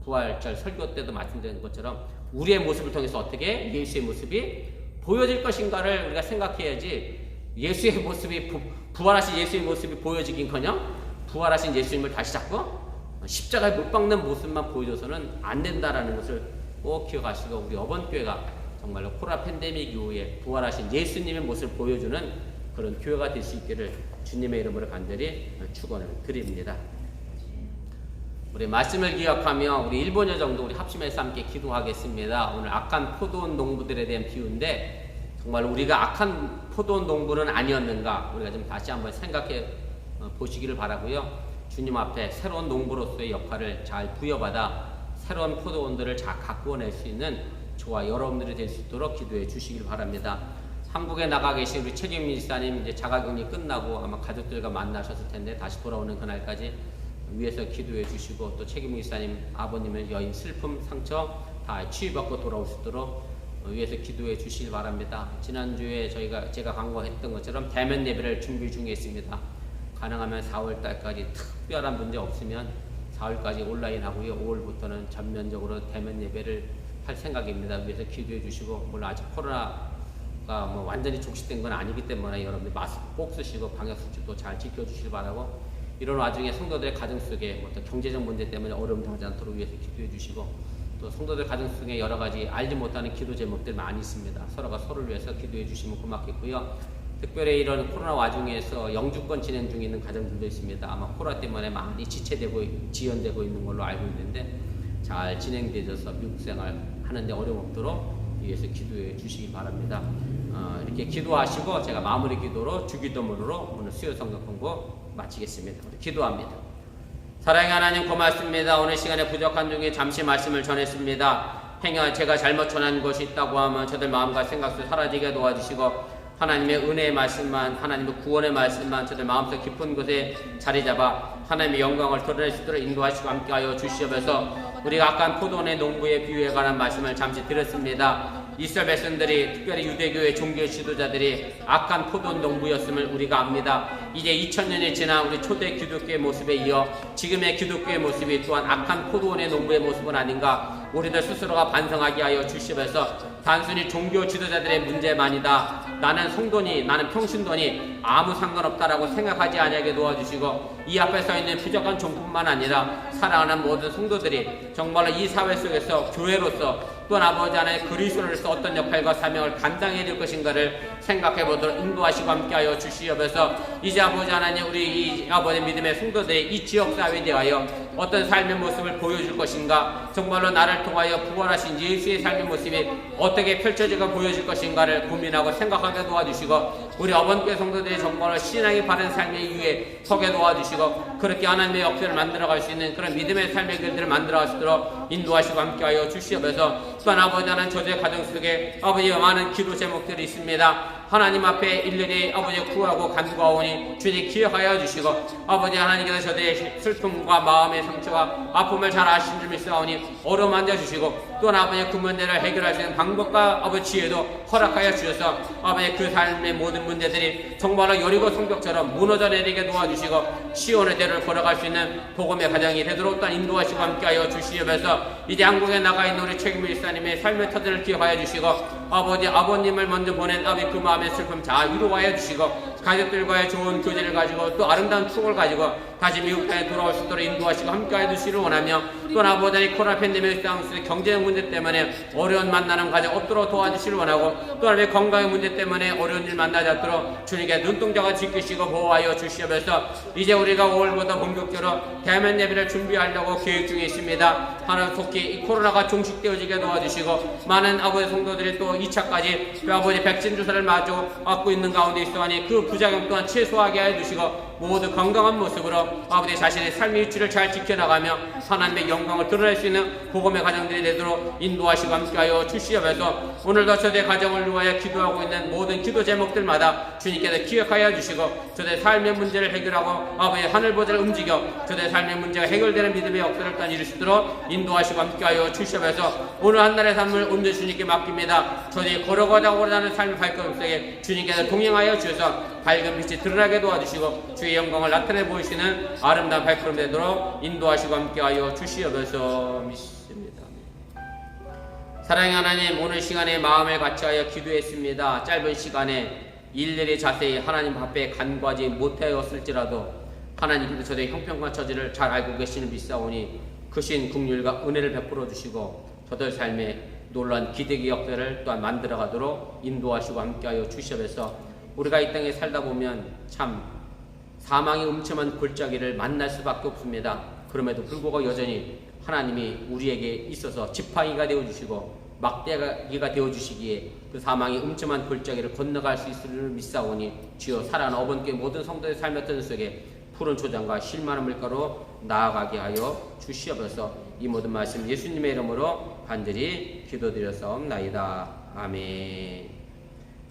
부활절 설교 때도 말씀드린 것처럼 우리의 모습을 통해서 어떻게 예수의 모습이 보여질 것인가를 우리가 생각해야지 예수의 모습이 부활하신 예수의 모습이 보여지긴커녕 부활하신 예수님을 다시 잡고 십자가에 못 박는 모습만 보여줘서는 안 된다라는 것을 꼭 기억하시고 우리 어번교회가 정말로 코로나 팬데믹 이후에 부활하신 예수님의 모습을 보여주는 그런 교회가 될 수 있기를 주님의 이름으로 간절히 축원을 드립니다. 우리 말씀을 기억하며 우리 1분여 정도 우리 합심해서 함께 기도하겠습니다. 오늘 악한 포도원 농부들에 대한 비유인데 정말 우리가 악한 포도원 농부는 아니었는가 우리가 좀 다시 한번 생각해 보시기를 바라고요. 주님 앞에 새로운 농부로서의 역할을 잘 부여받아 새로운 포도원들을 잘 가꾸어낼 수 있는 저와 여러분들이 될 수 있도록 기도해 주시길 바랍니다. 한국에 나가 계신 우리 책임 목사님 이제 자가격리 끝나고 아마 가족들과 만나셨을 텐데 다시 돌아오는 그날까지 위에서 기도해 주시고 또 책임 목사님 아버님의 여인 슬픔 상처 다 치유받고 돌아올 수 있도록 위에서 기도해 주시길 바랍니다. 지난주에 제가 강구했던 것처럼 대면 예배를 준비 중에 있습니다. 가능하면 4월달까지 특별한 문제 없으면 4월까지 온라인 하고요. 5월부터는 전면적으로 대면 예배를 할 생각입니다. 위에서 기도해 주시고 물론 아직 코로나가 뭐 완전히 족식된 건 아니기 때문에 여러분들 마스크 꼭 쓰시고 방역수칙도 잘 지켜주시길 바라고 이런 와중에 성도들의 가정 속에 어떤 경제적 문제 때문에 어려움 당하지 않도록 위해서 기도해 주시고 또 성도들 가정 속에 여러 가지 알지 못하는 기도 제목들 많이 있습니다. 서로가 서로를 위해서 기도해 주시면 고맙겠고요. 특별히 이런 코로나 와중에서 영주권 진행 중에 있는 가정들도 있습니다. 아마 코로나 때문에 많이 지연되고 있는 걸로 알고 있는데 잘 진행되어서 미국 생활 하는데 어려움 없도록 위해서 기도해 주시기 바랍니다. 이렇게 기도하시고 제가 마무리 기도로 주기도문으로 오늘 수요 성경 공부 마치겠습니다. 우리 기도합니다. 사랑의 하나님 고맙습니다. 오늘 시간에 부족한 중에 잠시 말씀을 전했습니다. 행여 제가 잘못 전한 것이 있다고 하면 저들 마음과 생각 속 사라지게 도와주시고 하나님의 은혜의 말씀만 하나님의 구원의 말씀만 저들 마음속 깊은 곳에 자리 잡아 하나님의 영광을 드러낼 수 있도록 인도하시고 함께하여 주시옵소서. 우리가 악한 포도원의 농부의 비유에 관한 말씀을 잠시 드렸습니다. 이스라엘 백성들이 특별히 유대교의 종교 지도자들이 악한 포도원 농부였음을 우리가 압니다. 이제 2000년이 지난 우리 초대 기독교의 모습에 이어 지금의 기독교의 모습이 또한 악한 포도원의 농부의 모습은 아닌가 우리들 스스로가 반성하게 하여 주시면서 단순히 종교 지도자들의 문제만이다. 나는 성도니 나는 평신도니 아무 상관없다라고 생각하지 않게 도와주시고 이 앞에 서 있는 부족한 종뿐만 아니라 사랑하는 모든 성도들이 정말로 이 사회 속에서 교회로서 또한 아버지 하나님 그리스도로서 어떤 역할과 사명을 감당해야 될 것인가를 생각해 보도록 인도하시고 함께하여 주시옵소서. 이제 아버지 하나님 우리 이 아버지 믿음의 성도들이 이 지역사회에 대하여 어떤 삶의 모습을 보여줄 것인가 정말로 나를 통하여 부활하신 예수의 삶의 모습이 어떻게 펼쳐지고 보여질 것인가를 고민하고 생각하게 도와주시고 우리 어번교회 성도들이 정말로 신앙이 바른 삶의 이유에 서게 도와주시고 그렇게 하나님의 역사를 만들어갈 수 있는 그런 믿음의 삶의 길들을 만들어갈 수 있도록 인도하시고 함께하여 주시옵소서. 또한 아버지 하나님 저의 가정 속에 아버지의 많은 기도 제목들이 있습니다. 하나님 앞에 일일이 아버지 구하고 간구하오니 주님 기억하여 주시고 아버지 하나님께서 저들의 슬픔과 마음의 상처와 아픔을 잘 아신 줄 믿사오니 어려움 앉아주시고 또한 아버지 그 문제를 해결할 수 있는 방법과 아버지 지혜도 허락하여 주셔서 아버지 그 삶의 모든 문제들이 정말로 여리고 성벽처럼 무너져 내리게 도와주시고 시온의 대로를 걸어갈 수 있는 복음의 가정이 되도록 또한 인도하시고 함께하여 주시면서 이제 한국에 나가 있는 우리 책임 일사님의 삶의 터전을 기억하여 주시고 아버님을 먼저 보낸 아버지 그 마음의 슬픔 잘 위로하여 주시고 가족들과의 좋은 교제를 가지고 또 아름다운 추억을 가지고 다시 미국 땅에 돌아올 수 있도록 인도하시고 함께해 주시기를 원하며, 또한 아버지 하나님 코로나 팬데믹 상황에서 경제적 문제 때문에 어려운 만나는 가정 없도록 도와주시기를 원하고, 또한 왜 건강의 문제 때문에 어려운 일 만나지 않도록 주님께 눈동자가 지키시고 보호하여 주시옵소서. 이제 우리가 5월부터 본격적으로 대면 예배를 준비하려고 계획 중에 있습니다. 하나님 속히 이 코로나가 종식되어지게 도와주시고, 많은 아버지 성도들이 또 2차까지 그 아버지 백신 주사를 마저 맞고 있는 가운데 있어하니 그 부작용 또한 최소하게 해주시고, 모두 건강한 모습으로 아버지 자신의 삶의 위치를 잘 지켜나가며 하나님의 영광을 드러낼 수 있는 복음의 가정들이 되도록 인도하시고 함께하여 주시옵소서. 오늘도 저দের 가정을 위하여 기도하고 있는 모든 기도 제목들마다 주님께서 기억하여 주시고, 저দের 삶의 문제를 해결하고 아버지 하늘 보좌를 움직여 저দের 삶의 문제가 해결되는 믿음의 역사를 또한 이룰 수 있도록 인도하시고 함께하여 주시옵소서. 오늘 한날의 삶을 온전히 주님께 맡깁니다. 저들이 걸어가자고 하는 삶의 발걸음 속에 주님께서 동행하여 주셔서 밝은 빛이 드러나게 도와주시고 주의 영광을 나타내 보이시는 아름다운 발걸음 되도록 인도하시고 함께하여 주시옵소서. 믿습니다. 사랑의 하나님, 오늘 시간에 마음을 같이하여 기도했습니다. 짧은 시간에 일일이 자세히 하나님 앞에 간구하지 못하였을지라도 하나님께서 저들의 형편과 처지를 잘 알고 계시는 믿사오니 크신 긍휼과 은혜를 베풀어 주시고 저들 삶에 놀라운 기대의 역사를 또한 만들어가도록 인도하시고 함께하여 주시옵소서. 우리가 이 땅에 살다 보면 참 사망의 음침한 골짜기를 만날 수밖에 없습니다. 그럼에도 불구하고 여전히 하나님이 우리에게 있어서 지팡이가 되어주시고 막대기가 되어주시기에 그 사망의 음침한 골짜기를 건너갈 수 있을 믿사오니 주여 살아난 어번께 모든 성도의 삶의 전 속에 푸른 초장과 실만한 물가로 나아가게 하여 주시옵소서. 이 모든 말씀 예수님의 이름으로 간절히 기도드렸사옵나이다. 아멘.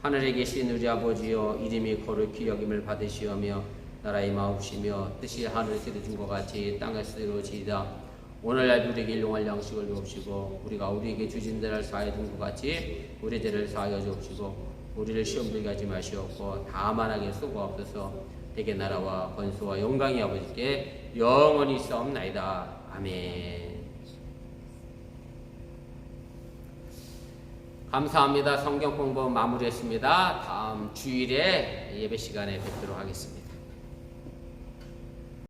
하늘에 계신 우리 아버지여, 이름이 거룩히 여김을 받으시오며 나라의 마옵시며 뜻이 하늘에서 이루어진 것 같이 땅에서 이루어지이다. 오늘날 우리에게 일용할 양식을 주옵시고 우리가 우리에게 주신 대를 사하여 준 것 같이 우리 죄를 사하여 주옵시고 우리를 시험 들게 하지 마시옵고 다만 악에 쏘고옵소서. 대개 나라와 권수와 영광이 아버지께 영원히 있사옵나이다. 아멘. 감사합니다. 성경 공부 마무리했습니다. 다음 주일에 예배 시간에 뵙도록 하겠습니다.